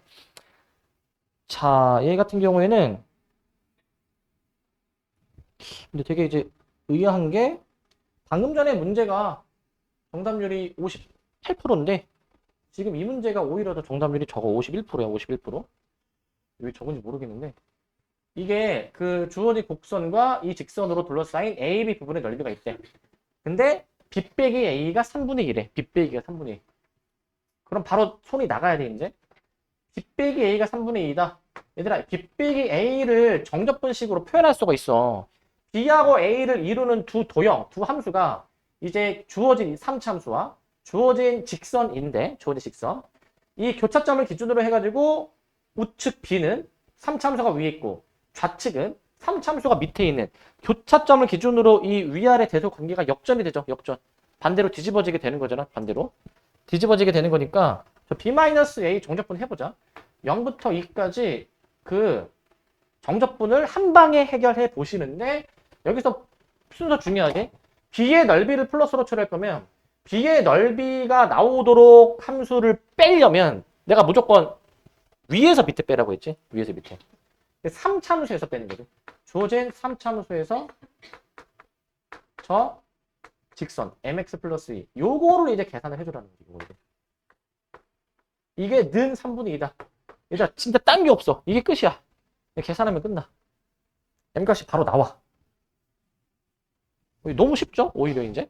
자, 얘 같은 경우에는 근데 되게 이제 의아한 게 방금 전에 문제가 정답률이 58%인데 지금 이 문제가 오히려 더 정답률이 저거 51%야. 51%. 왜 적은지 모르겠는데 이게 그 주어진 곡선과 이 직선으로 둘러싸인 AB 부분의 넓이가 있대. 근데 B 빼기 A가 3분의 1에 B 빼기가 3분의 1. 그럼 바로 손이 나가야 돼 이제. B 빼기 A가 3분의 2다. 얘들아 B 빼기 A를 정적분식으로 표현할 수가 있어. B하고 A를 이루는 두 도형, 두 함수가 이제 주어진 3차함수와 주어진 직선인데 주어진 직선. 이 교차점을 기준으로 해가지고 우측 B는 3차함수가 위에 있고 좌측은 3참수가 밑에 있는 교차점을 기준으로 이 위아래 대소 관계가 역전이 되죠. 역전. 반대로 뒤집어지게 되는 거잖아. 반대로. 뒤집어지게 되는 거니까 저 B-A 정적분 해보자. 0부터 2까지 그 정적분을 한 방에 해결해 보시는데 여기서 순서 중요하게 B의 넓이를 플러스로 처리할 거면 B의 넓이가 나오도록 함수를 빼려면 내가 무조건 위에서 밑에 빼라고 했지. 위에서 밑에. 3참수에서 빼는 거죠. 주어진 3참수에서 저 직선 mx 플러스 2 요거를 이제 계산을 해주라는 거죠. 이게 는 3분의 2다. 일단 진짜 딴 게 없어. 이게 끝이야. 계산하면 끝나. m값이 바로 나와. 너무 쉽죠? 오히려 이제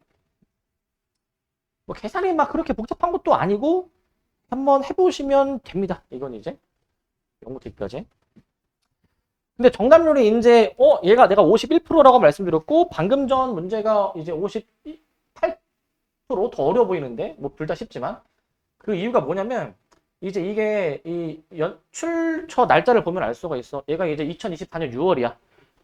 뭐 계산이 막 그렇게 복잡한 것도 아니고 한번 해보시면 됩니다. 이건 이제 0부터 2까지. 근데 정답률이 이제 얘가 내가 51%라고 말씀드렸고 방금 전 문제가 이제 58%더 어려워 보이는데 뭐 둘 다 쉽지만 그 이유가 뭐냐면 이제 이게 이 출처 날짜를 보면 알 수가 있어. 얘가 이제 2024년 6월이야.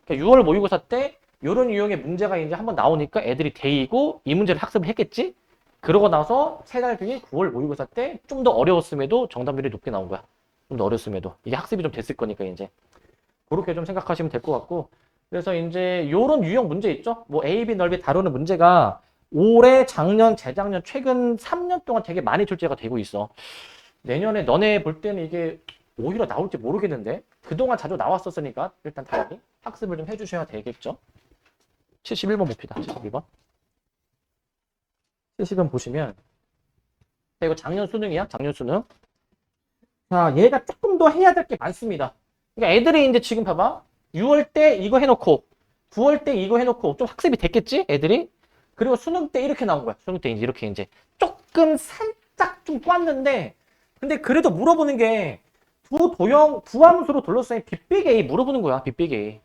그러니까 6월 모의고사 때 이런 유형의 문제가 이제 한번 나오니까 애들이 데이고 이 문제를 학습을 했겠지. 그러고 나서 3달 뒤인 9월 모의고사 때 좀 더 어려웠음에도 정답률이 높게 나온 거야. 좀 더 어렸음에도 이게 학습이 좀 됐을 거니까 이제. 그렇게 좀 생각하시면 될 것 같고 그래서 이제 요런 유형 문제 있죠? 뭐 A, B 넓이 다루는 문제가 올해, 작년, 재작년, 최근 3년 동안 되게 많이 출제가 되고 있어. 내년에 너네 볼 때는 이게 오히려 나올지 모르겠는데 그동안 자주 나왔었으니까 일단 당연히 학습을 좀 해주셔야 되겠죠? 71번 봅시다. 71번. 70번 보시면 자, 이거 작년 수능이야. 작년 수능. 자, 얘가 조금 더 해야 될 게 많습니다. 그러니까 애들이 이제 지금 봐봐. 6월 때 이거 해놓고 9월 때 이거 해놓고 좀 학습이 됐겠지? 애들이? 그리고 수능 때 이렇게 나온 거야. 수능 때 이렇게 이제 조금 살짝 좀 꽈는데 근데 그래도 물어보는 게 두 도형, 두 함수로 둘러싸인 빅빅A 물어보는 거야. 빅빅A.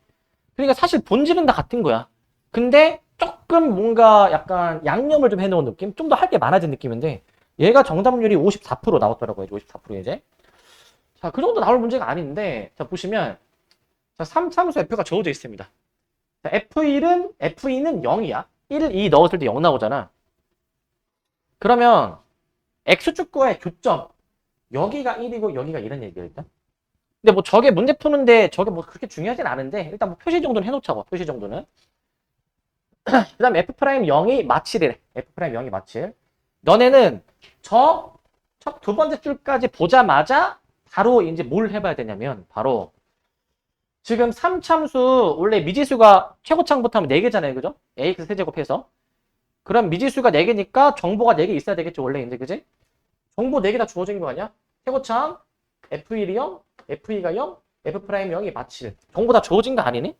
그러니까 사실 본질은 다 같은 거야. 근데 조금 뭔가 약간 양념을 좀 해놓은 느낌? 좀 더 할 게 많아진 느낌인데 얘가 정답률이 54% 나왔더라고요. 54% 이제. 자, 그 정도 나올 문제가 아닌데, 자, 보시면, 자, 3참수 F가 주어져 있습니다. 자, F2는 0이야. 1, 2 넣었을 때 0 나오잖아. 그러면, X축과의 교점, 여기가 1이고 여기가 1은 얘기야, 일단. 근데 뭐 저게 문제 푸는데 저게 뭐 그렇게 중요하진 않은데, 일단 뭐 표시 정도는 해놓자고, 표시 정도는. 그 다음 F'0이 마칠이래. F'0이 마칠. 너네는 저 첫 두 번째 줄까지 보자마자 바로 이제 뭘 해봐야 되냐면 바로 지금 3참수 원래 미지수가 최고창부터 하면 4개잖아요. 그죠? ax 세제곱해서. 그럼 미지수가 4개니까 정보가 4개 있어야 되겠죠. 원래 이제 그지? 정보 4개 다 주어진 거 아니야? 최고창 F1이 0, F2가 0, F'0이 마칠. 정보 다 주어진 거 아니니?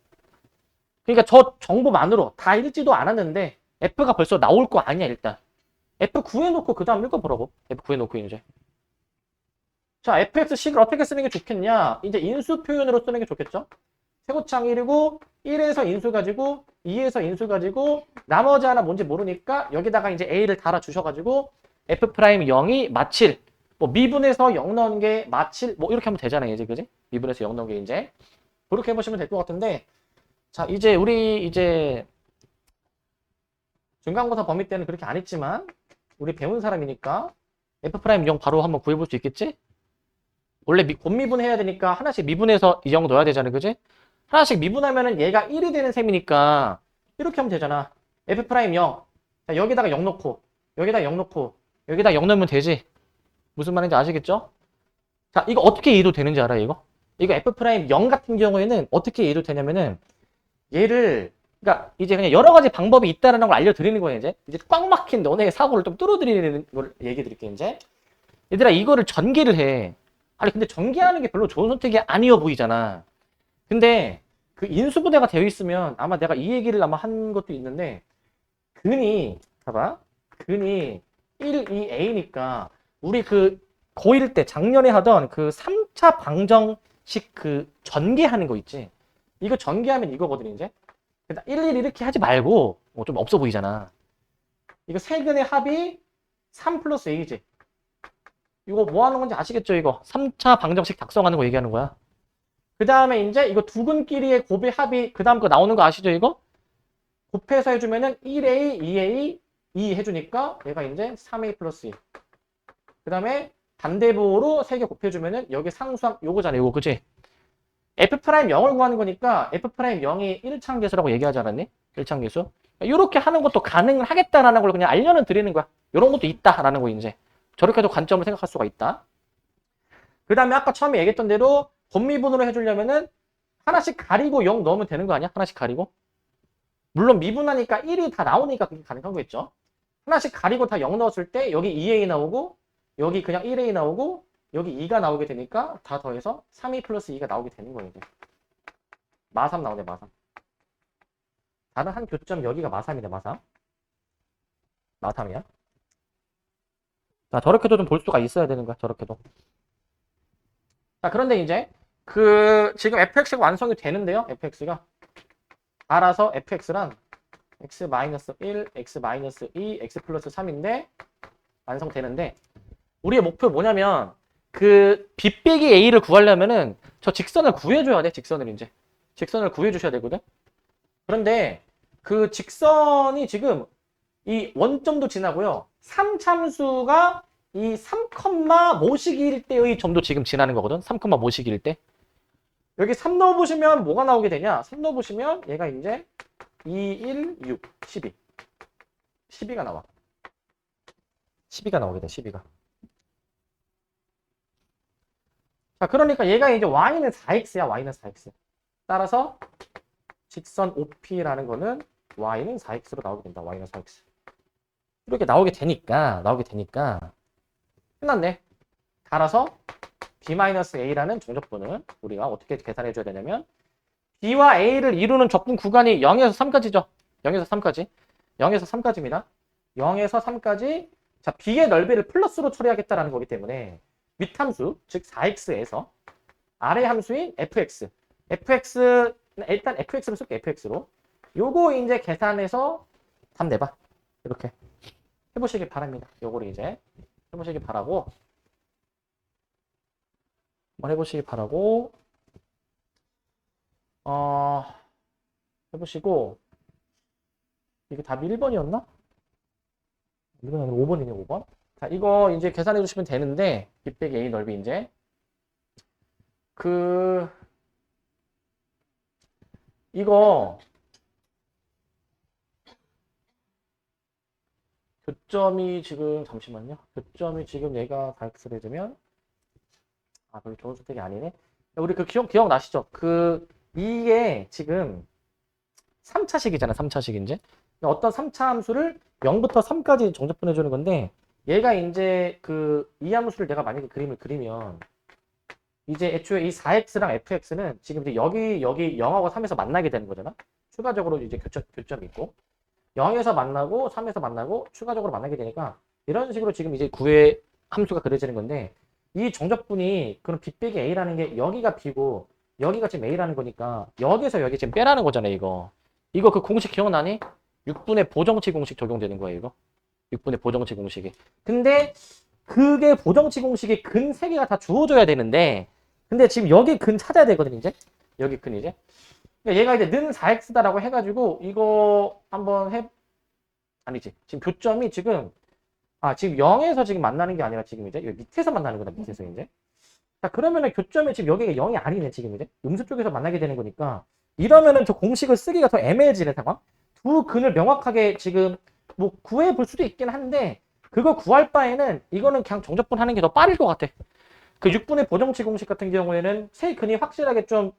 그러니까 저 정보만으로 다 읽지도 않았는데 F가 벌써 나올 거 아니야 일단. F 구해놓고 그 다음 읽어보라고. F 구해놓고 이제. 자, fx식을 어떻게 쓰는 게 좋겠냐? 이제 인수 표현으로 쓰는 게 좋겠죠? 최고창 1이고 1에서 인수 가지고 2에서 인수 가지고 나머지 하나 뭔지 모르니까 여기다가 이제 a를 달아 주셔가지고 f'0이 마칠 뭐 미분에서 0 넣은 게 마칠 뭐 이렇게 하면 되잖아요 이제 그지? 미분에서 0 넣은 게 이제 그렇게 해보시면 될 것 같은데 자 이제 우리 이제 중간고사 범위 때는 그렇게 안 했지만 우리 배운 사람이니까 f'0 바로 한번 구해볼 수 있겠지? 원래 곱미분 해야 되니까 하나씩 미분해서 이 정도 넣어야 되잖아요. 그지? 하나씩 미분하면은 얘가 1이 되는 셈이니까 이렇게 하면 되잖아. F'0. 자, 여기다가 0 넣고 여기다 0 넣고 여기다 0 넣으면 되지. 무슨 말인지 아시겠죠? 자, 이거 어떻게 이해도 되는지 알아요, 이거? 이거 F'0 같은 경우에는 어떻게 이해도 되냐면은 얘를 그러니까 이제 그냥 여러 가지 방법이 있다는 걸 알려드리는 거예요, 이제. 이제 꽉 막힌 너네의 사고를 좀 뚫어드리는 걸 얘기해 드릴게요, 이제. 얘들아, 이거를 전개를 해. 아니 근데 전개하는 게 별로 좋은 선택이 아니어 보이잖아. 근데 그 인수분해가 되어 있으면 아마 내가 이 얘기를 아마 한 것도 있는데 근이 봐봐 근이 1, 2a니까 우리 그 고1 때 작년에 하던 그 3차 방정식 그 전개하는 거 있지. 이거 전개하면 이거거든 이제. 일일이 이렇게 하지 말고 좀 없어 보이잖아. 이거 세근의 합이 3 플러스 a지. 이거 뭐 하는 건지 아시겠죠? 이거 3차 방정식 작성하는 거 얘기하는 거야. 그 다음에 이제 이거 두 근끼리의 곱의 합이 그 다음 거 나오는 거 아시죠? 이거 곱해서 해주면은 1a, 2a, 2 해주니까 얘가 이제 3a 플러스 2. 그 다음에 반대부호로 3개 곱해주면은 여기 상수함 요거잖아 요거 그치? F'0을 구하는 거니까 F'0이 1차계수라고 얘기하지 않았니? 1차계수. 이렇게 하는 것도 가능하겠다라는 걸 그냥 알려는 드리는 거야. 이런 것도 있다라는 거 이제. 저렇게도 관점을 생각할 수가 있다. 그 다음에 아까 처음에 얘기했던 대로 곱미분으로 해주려면은 하나씩 가리고 0 넣으면 되는 거 아니야? 하나씩 가리고. 물론 미분하니까 1이 다 나오니까 그게 가능한 거겠죠. 하나씩 가리고 다 0 넣었을 때 여기 2a 나오고 여기 그냥 1a 나오고 여기 2가 나오게 되니까 다 더해서 3a 플러스 2가 나오게 되는 거예요. 이제. 마3 나오네 마3. 다른 한 교점 여기가 마3이네 마3. 마3이야. 자 저렇게도 좀 볼 수가 있어야 되는 거야. 저렇게도. 자 그런데 이제 그 지금 fx가 완성이 되는데요. fx가 알아서 fx란 x-1, x-2, x 플러스 3인데 완성되는데 우리의 목표 뭐냐면 그 b 빼기 a를 구하려면은 저 직선을 구해줘야 돼. 직선을 이제 직선을 구해주셔야 되거든. 그런데 그 직선이 지금 이 원점도 지나고요. 3참수가 이 3, 모시기일 때의 점도 지금 지나는 거거든. 3, 모시기일 때. 여기 3 넣어보시면 뭐가 나오게 되냐? 3 넣어보시면 얘가 이제 2, 1, 6, 12. 12가 나와. 12가 나오게 돼, 12가. 자, 그러니까 얘가 이제 y는 4x야, y는 4x. 따라서 직선 OP라는 거는 y는 4x로 나오게 된다, y는 4x. 이렇게 나오게 되니까 끝났네. 따라서 b-a라는 정적분을 우리가 어떻게 계산해 줘야 되냐면 b와 a를 이루는 적분 구간이 0에서 3까지죠. 0에서 3까지. 0에서 3까지입니다. 0에서 3까지. 자, b의 넓이를 플러스로 처리하겠다라는 거기 때문에 윗함수, 즉 4x에서 아래 함수인 fx. fx 일단 fx로 쓸게. fx로. 요거 이제 계산해서 답 내봐. 이렇게 해보시기 바랍니다. 요거를 이제 해보시기 바라고 한번 해보시기 바라고 해보시고 이게 답이 1번이었나? 1번이 아니라 5번이네 5번. 자 이거 이제 계산해 주시면 되는데 b 빼기 a 넓이 이제 이거 교점이 지금 잠시만요. 교점이 지금 얘가 4x를 해주면 별로 좋은 선택이 아니네. 우리 그 기억나시죠? 이게 지금 3차식이잖아. 3차식 이제. 어떤 3차 함수를 0부터 3까지 정적분해 주는 건데 얘가 이제 이 함수를 내가 만약에 그림을 그리면 이제 애초에 이 4x랑 fx는 지금 이제 여기 0하고 3에서 만나게 되는 거잖아. 추가적으로 이제 교점이 있고 0에서 만나고 3에서 만나고 추가적으로 만나게 되니까 이런 식으로 지금 이제 구의 함수가 그려지는 건데 이 정적분이 그럼 b 빼기 a라는 게 여기가 b고 여기가 지금 a라는 거니까 여기서 여기 지금 빼라는 거잖아. 이거 그 공식 기억나니? 6분의 보정치 공식 적용되는 거예요. 이거 6분의 보정치 공식이. 근데 그게 보정치 공식이 근 3개가 다 주어져야 되는데 근데 지금 여기 근 찾아야 되거든. 이제 여기 근 이제 그러니까 얘가 이제 는 4x다라고 해가지고 이거 한번 아니지. 지금 교점이 지금 지금 0에서 지금 만나는 게 아니라 지금 이제 여기 밑에서 만나는 거다. 밑에서 이제. 자, 그러면은 교점이 지금 여기가 0이 아니네. 지금 이제 음수 쪽에서 만나게 되는 거니까 이러면은 저 공식을 쓰기가 더 애매해지는 상황. 두 근을 명확하게 지금 뭐 구해 볼 수도 있긴 한데 그거 구할 바에는 이거는 그냥 정적분 하는 게 더 빠를 것 같아. 그 6분의 보정치 공식 같은 경우에는 세 근이 확실하게 좀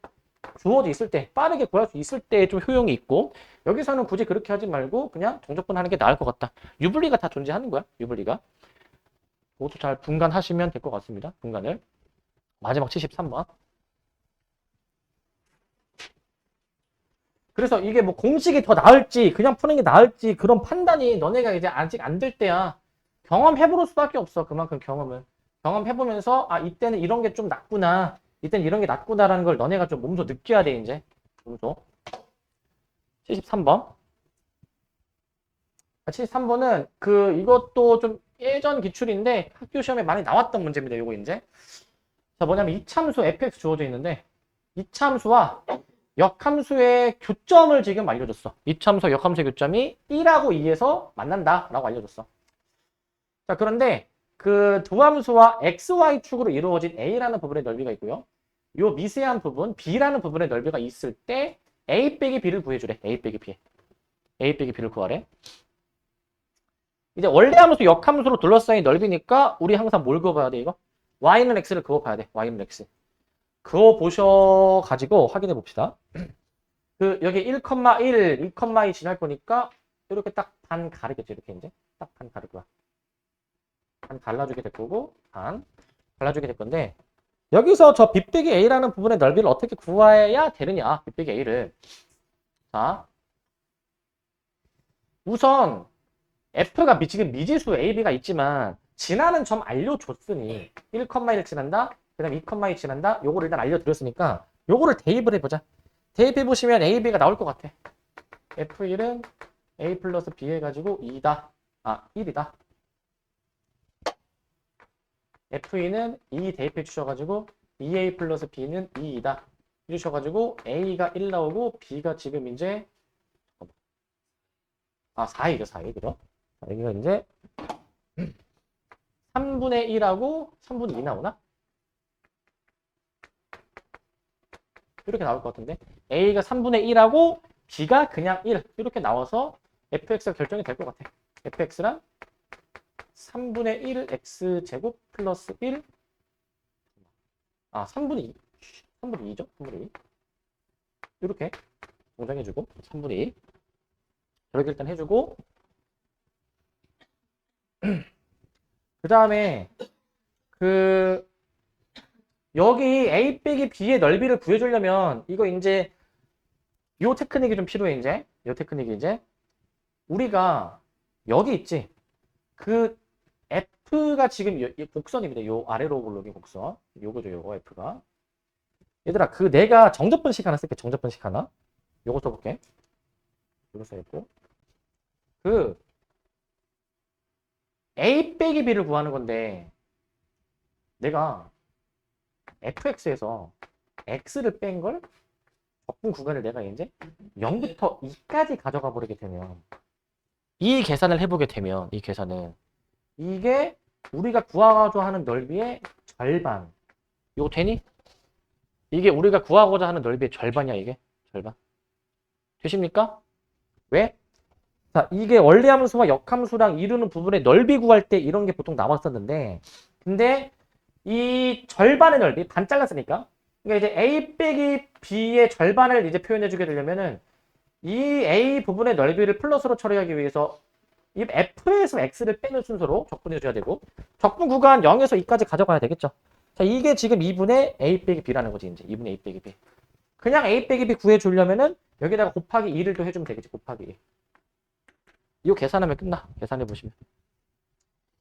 주어져 있을 때 빠르게 구할 수 있을 때 좀 효용이 있고 여기서는 굳이 그렇게 하지 말고 그냥 정적분 하는 게 나을 것 같다. 유불리가 다 존재하는 거야. 유불리가. 그것도 잘 분간하시면 될 것 같습니다. 분간을. 마지막 73번. 그래서 이게 뭐 공식이 더 나을지 그냥 푸는 게 나을지 그런 판단이 너네가 이제 아직 안 될 때야. 경험해볼 수밖에 없어. 그만큼 경험을. 경험해보면서 이때는 이런 게 좀 낫구나. 이때는 이런 게 낫구나라는 걸 너네가 좀 몸소 느껴야 돼. 이제 몸소. 73번. 73번은 이것도 좀 예전 기출인데 학교 시험에 많이 나왔던 문제입니다. 요거 이제. 자, 뭐냐면 이참수 fx 주어져 있는데 이참수와 역함수의 교점을 지금 알려줬어. 이참수 역함수의 교점이 1하고 2에서 만난다라고 알려줬어. 자, 그런데 그 두 함수와 xy 축으로 이루어진 a라는 부분의 넓이가 있고요. 요 미세한 부분 b라는 부분의 넓이가 있을 때 a 빼기 b를 구해주래. a 빼기 b. a 빼기 b를 구하래. 이제 원래 함수 역함수로 둘러싸인 넓이니까 우리 항상 뭘 그어봐야 돼 이거? y는 x를 그어봐야 돼. y는 x. 그거 보셔가지고 확인해 봅시다. 여기 1,1, 2,2 지날 거니까 이렇게 딱 반 가르겠죠. 이렇게 이제 딱 반 가를 거야. 반 갈라주게 될 거고 반 갈라주게 될 건데 여기서 저 b 빼기 a라는 부분의 넓이를 어떻게 구해야 되느냐? b 빼기 a를. 자, 우선 f가 지금 미지수 a, b가 있지만 지나는 점 알려줬으니 1,1 지난다. 그 다음에 2,2 지난다. 요거를 일단 알려드렸으니까 요거를 대입을 해보자. 대입해보시면 a, b가 나올 것 같아. f1은 a 플러스 b 해가지고 2다. 1이다. f2는 2 대입해 주셔가지고 2a 플러스 b는 2이다. 해주셔가지고 a가 1 나오고 b가 지금 이제 4이죠. 4이. 그죠? 여기가 이제 3분의 1하고 3분의 2 나오나? 이렇게 나올 것 같은데 a가 3분의 1하고 b가 그냥 1 이렇게 나와서 fx가 결정이 될 것 같아. fx랑 3분의 1 x제곱 플러스 1 3분의 2 3분의 2죠? 3분의 2 이렇게 공정해주고 3분의 2 이렇게 일단 해주고 그 다음에 여기 a 빼기 b의 넓이를 구해주려면 이거 이제 요 테크닉이 좀 필요해. 이제 요 테크닉이 이제 우리가 여기 있지 f가 지금 이 곡선입니다. 요 아래로 올라오는 곡선 요거죠. 요거 f가 얘들아 내가 정적분식 하나 쓸게. 정적분식 하나 요거 써볼게. 요거 써있고 a 빼기 b를 구하는 건데 내가 fx에서 x를 뺀 걸 적분 구간을 내가 이제 0부터 2까지 가져가 버리게 되면 이 계산을 해보게 되면 이 계산은 이게 우리가 구하고자 하는 넓이의 절반. 이거 되니? 이게 우리가 구하고자 하는 넓이의 절반이야. 이게 절반. 되십니까? 왜? 자, 이게 원리함수와 역함수랑 이루는 부분의 넓이 구할 때 이런 게 보통 나왔었는데, 근데 이 절반의 넓이, 반 잘랐으니까, 그러니까 이제 A 빼기 B의 절반을 이제 표현해주게 되려면은 이 A 부분의 넓이를 플러스로 처리하기 위해서 이 F에서 X를 빼는 순서로 적분해줘야 되고, 적분 구간 0에서 2까지 가져가야 되겠죠. 자, 이게 지금 2분의 A 빼기 B라는 거지, 이제. 2분의 A 빼기 B. 그냥 A 빼기 B 구해주려면은 여기다가 곱하기 2를 또 해주면 되겠지, 곱하기 2. 이거 계산하면 끝나. 계산해 보시면.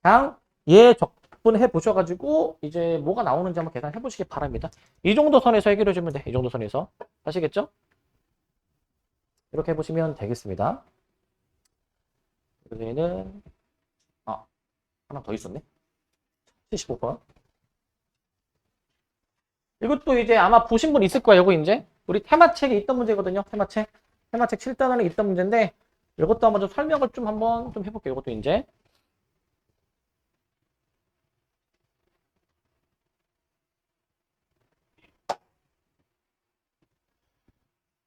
그냥 얘 적분해 보셔가지고 이제 뭐가 나오는지 한번 계산해 보시기 바랍니다. 이 정도 선에서 해결해 주면 돼. 이 정도 선에서. 아시겠죠? 이렇게 해보시면 되겠습니다. 여기는 하나 더 있었네. 75번. 이것도 이제 아마 보신 분 있을 거예요. 이거 이제 우리 테마책에 있던 문제거든요. 테마책 7단원에 있던 문제인데 이것도 한번 좀 설명을 좀 한번 좀 해볼게요. 이것도 이제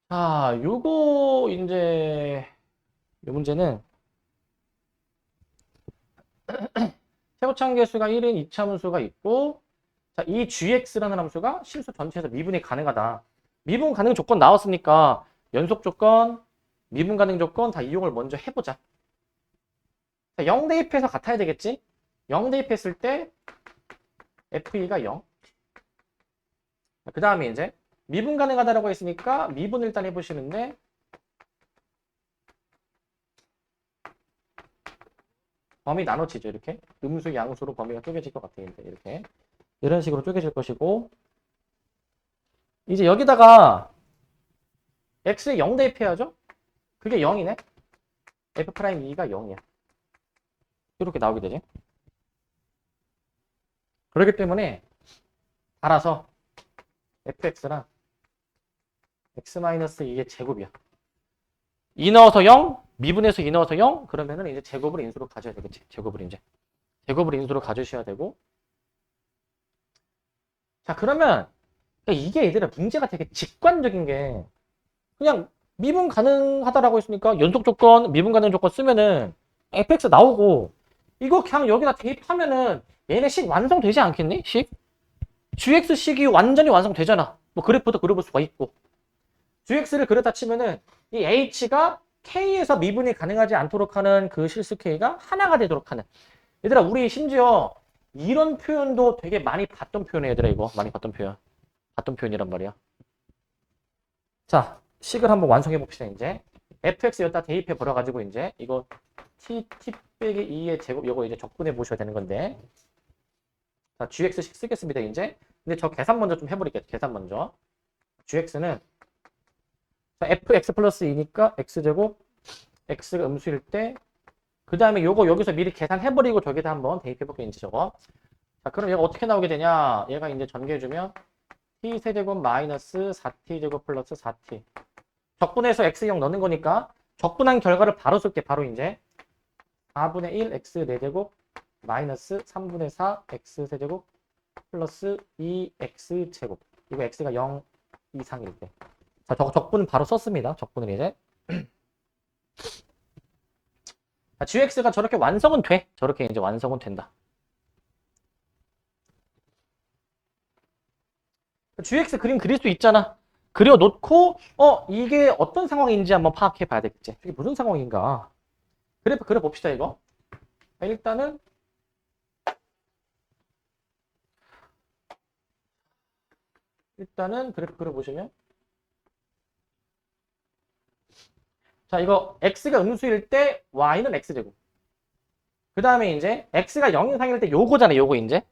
자, 요거 이제 이 문제는 최고참 계수가 1인 2차함수가 있고, 자, 이 gx라는 함수가 실수 전체에서 미분이 가능하다. 미분 가능 조건 나왔으니까 연속 조건, 미분 가능 조건 다 이용을 먼저 해보자. 자, 0 대입해서 같아야 되겠지? 0 대입했을 때 FE가 0. 그 다음에 이제 미분 가능하다라고 했으니까 미분 일단 해보시는데, 범위 나눠지죠. 이렇게 음수, 양수로 범위가 쪼개질 것 같아요. 이렇게 이런 식으로 쪼개질 것이고, 이제 여기다가 x에 0 대입해야죠. 그게 0이네. F'E가 0이야. 이렇게 나오게 되지. 그렇기 때문에 알아서 fx랑 x-2의 제곱이야. 2 넣어서 0, 미분해서 2 넣어서 0, 그러면은 이제 제곱을 인수로 가져야 되겠지. 제곱을 인수로 가주셔야 되고. 자, 그러면 이게 얘들아 문제가 되게 직관적인 게, 그냥 미분 가능하다라고 했으니까 연속 조건, 미분 가능 조건 쓰면은 fx 나오고, 이거 그냥 여기다 대입하면은 얘네 식 완성되지 않겠니? 식? gx 식이 완전히 완성되잖아. 뭐 그래프도 그려볼 수가 있고. gx를 그렸다 치면은 이 h가 k에서 미분이 가능하지 않도록 하는 그 실수 k가 하나가 되도록 하는. 얘들아, 우리 심지어 이런 표현도 되게 많이 봤던 표현이야, 얘들아. 이거 많이 봤던 표현이란 말이야. 자, 식을 한번 완성해 봅시다. 이제 fx 여기다 대입해 버려가지고 이제 이거 t 빼기 2의 제곱, 이거 이제 적분해 보셔야 되는 건데, 자, gx식 쓰겠습니다. 이제 근데 저 계산 먼저 좀 해버릴게요. 계산 먼저. gx는 fx 플러스 2니까 x제곱, x가 음수일 때, 그 다음에 요거 여기서 미리 계산해버리고 저기다 한번 대입해볼게요. 이제 저거. 자, 그럼 얘가 어떻게 나오게 되냐? 얘가 이제 전개해주면 t 세제곱 마이너스 4t제곱 플러스 4t. 적분해서 x0 넣는 거니까 적분한 결과를 바로 쓸게. 바로 이제 4분의 1 x 4제곱 마이너스 3분의 4 x 세제곱 플러스 2x 제곱. 이거 x가 0 이상일 때. 자, 적분은 바로 썼습니다. 적분을 이제. 자, gx가 저렇게 완성은 돼. 저렇게 이제 완성은 된다. gx 그림 그릴 수 있잖아. 그려놓고 이게 어떤 상황인지 한번 파악해 봐야 되겠지. 이게 무슨 상황인가. 그래 봅시다. 이거 일단은 그래프 그려보시면, 자, 이거 x가 음수일 때 y는 x제곱. 그 다음에 이제 x가 0 이상일 때 요거잖아. 요거 이제.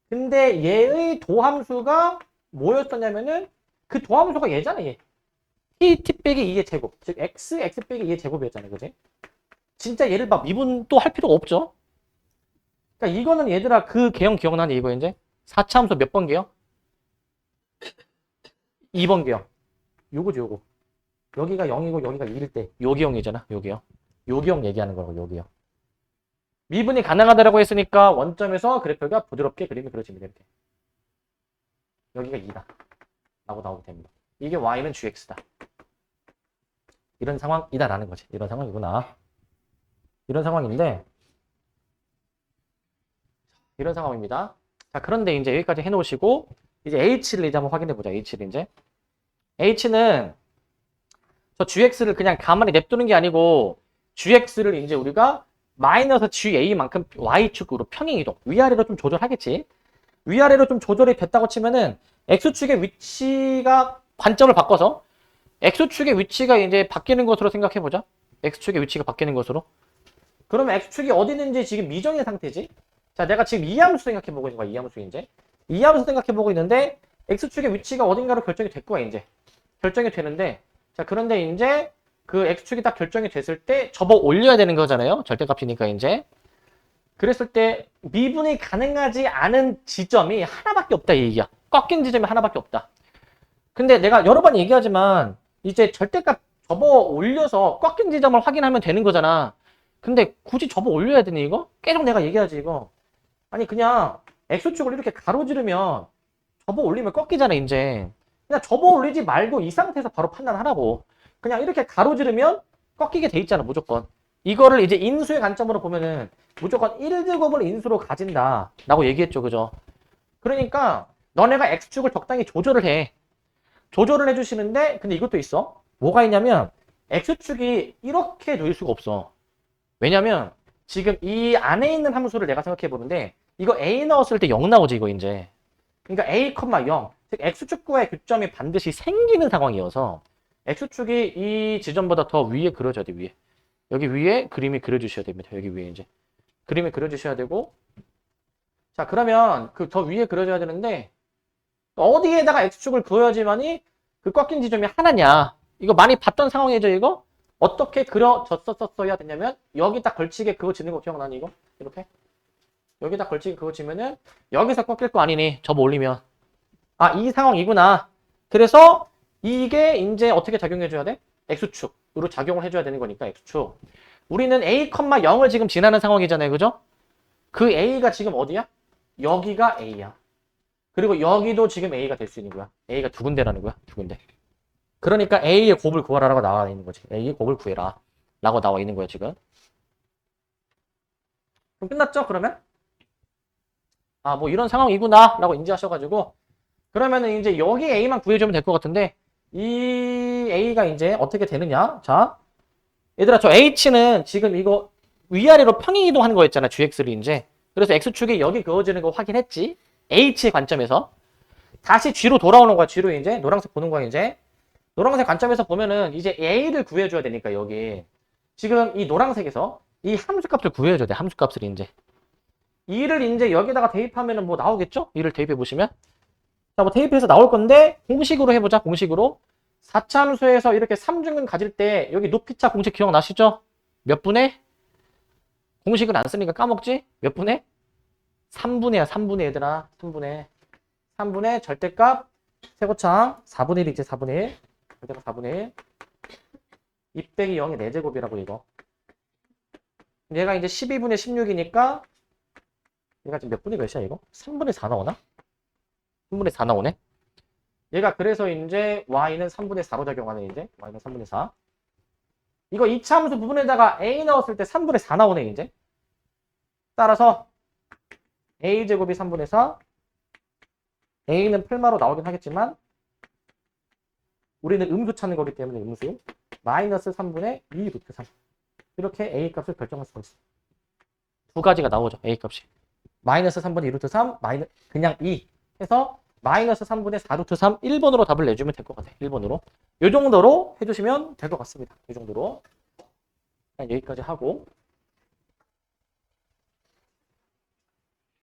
근데 얘의 도함수가 뭐였었냐면은 그 도함수가 얘잖아. 얘. t 빼기 2의 제곱. 즉 x 빼기 2의 제곱이었잖아. 그지? 진짜 얘를 막 미분 또 할 필요가 없죠. 그러니까 이거는 얘들아 그 개형 기억나니? 이거 이제 4차 함수 몇 번 개요? 2번 개형. 요거죠, 요거. 여기가 0이고 여기가 2일 때 요 기형이잖아. 요 기형. 요 기형 얘기하는 거고, 요 기형. 미분이 가능하다라고 했으니까 원점에서 그래프가 부드럽게 그림이 그려집니다. 이렇게. 여기가 2다. 라고 나오게 됩니다. 이게 y는 gx다. 이런 상황이다라는 거지. 이런 상황이구나. 이런 상황인데, 이런 상황입니다. 자, 그런데 이제 여기까지 해놓으시고, 이제 H를 이제 한번 확인해보자. H를 이제. H는 저 GX를 그냥 가만히 냅두는 게 아니고, GX를 이제 우리가 마이너스 GA만큼 Y축으로 평행이동, 위아래로 좀 조절하겠지. 위아래로 좀 조절이 됐다고 치면은, X축의 위치가 관점을 바꿔서, X축의 위치가 이제 바뀌는 것으로 생각해보자. X축의 위치가 바뀌는 것으로. 그러면 X축이 어디 있는지 지금 미정의 상태지. 자, 내가 지금 이함수 생각해보고 있는 거야. 이함수 이제. 이함수 생각해보고 있는데 X축의 위치가 어딘가로 결정이 될 거야. 이제. 결정이 되는데 자, 그런데 이제 그 X축이 딱 결정이 됐을 때 접어 올려야 되는 거잖아요. 절대값이니까 이제. 그랬을 때 미분이 가능하지 않은 지점이 하나밖에 없다 이 얘기야. 꺾인 지점이 하나밖에 없다. 근데 내가 여러 번 얘기하지만 이제 절대값 접어 올려서 꺾인 지점을 확인하면 되는 거잖아. 근데 굳이 접어 올려야 되니 이거? 계속 내가 얘기하지 이거. 아니 그냥 X축을 이렇게 가로지르면 접어 올리면 꺾이잖아 이제. 그냥 접어 올리지 말고 이 상태에서 바로 판단하라고. 그냥 이렇게 가로지르면 꺾이게 돼 있잖아 무조건. 이거를 이제 인수의 관점으로 보면은 무조건 1제곱을 인수로 가진다 라고 얘기했죠 그죠? 그러니까 너네가 X축을 적당히 조절을 해. 조절을 해주시는데 근데 이것도 있어. 뭐가 있냐면 X축이 이렇게 놓일 수가 없어. 왜냐면 지금 이 안에 있는 함수를 내가 생각해 보는데 이거 A 넣었을 때 0 나오지 이거 이제. 그러니까 A, 0. 즉 X축과의 교점이 반드시 생기는 상황이어서 X축이 이 지점보다 더 위에 그려져야 돼 위에. 여기 위에 그림이 그려주셔야 됩니다. 여기 위에 이제. 그림이 그려주셔야 되고 자 그러면 그 더 위에 그려줘야 되는데 어디에다가 X축을 그어야지만이 그 꺾인 지점이 하나냐. 이거 많이 봤던 상황이죠 이거? 어떻게 그려졌었어야 됐냐면 여기 딱 걸치게 그어지는 거 기억나니 이거? 이렇게 여기 딱 걸치게 그어지면은 여기서 꺾일 거 아니니 접어 올리면 아 이 상황이구나. 그래서 이게 이제 어떻게 작용해줘야 돼? X축으로 작용을 해줘야 되는 거니까 X축. 우리는 A, 0을 지금 지나는 상황이잖아요 그죠? 그 A가 지금 어디야? 여기가 A야. 그리고 여기도 지금 A가 될 수 있는 거야. A가 두 군데라는 거야. 두 군데. 그러니까 A의 곱을 구하라라고 나와 있는 거지. A의 곱을 구해라. 라고 나와 있는 거야, 지금. 그럼 끝났죠, 그러면? 아, 뭐 이런 상황이구나. 라고 인지하셔가지고. 그러면은 이제 여기 A만 구해주면 될 것 같은데, 이 A가 이제 어떻게 되느냐? 자. 얘들아, 저 H는 지금 이거 위아래로 평행 이동하는 거였잖아, GX를 이제. 그래서 X축이 여기 그어지는 거 확인했지? H의 관점에서. 다시 뒤로 돌아오는 거야, 뒤로 이제. 노란색 보는 거야, 이제. 노란색 관점에서 보면은 이제 A를 구해줘야 되니까 여기 지금 이 노란색에서 이 함수값을 구해줘야 돼. 함수값을 이제 이를 이제 여기다가 대입하면은 뭐 나오겠죠? 이를 대입해 보시면 자 뭐 대입해서 나올 건데 공식으로 해보자. 공식으로 4차함수에서 이렇게 3중근 가질 때 여기 높이차 공식 기억나시죠? 몇 분의? 공식을 안 쓰니까 까먹지? 몇 분의? 3분의야 3분의 얘들아 3분의 절대값 세고창 4분의 1이지 4분의 1 절대값 4분의 1 2 빼기 0이 4제곱이라고 이거 얘가 이제 12분의 16이니까 얘가 지금 몇 분의 몇이야 이거? 3분의 4 나오나? 3분의 4 나오네 얘가 그래서 이제 y는 3분의 4로 작용하네 이제 y는 3분의 4 이거 2차 함수 부분에다가 a 넣었을 때 3분의 4 나오네 이제 따라서 a제곱이 3분의 4 a는 풀마로 나오긴 하겠지만 우리는 음수 찾는 거기 때문에 음수 마이너스 3분의 2 루트 3 이렇게 a 값을 결정할 수가 있어. 두 가지가 나오죠. a 값이 마이너스 3분의 2 루트 3 그냥 2 해서 마이너스 3분의 4 루트 3 1번으로 답을 내주면 될 것 같아. 1번으로 이 정도로 해주시면 될 것 같습니다. 이 정도로 여기까지 하고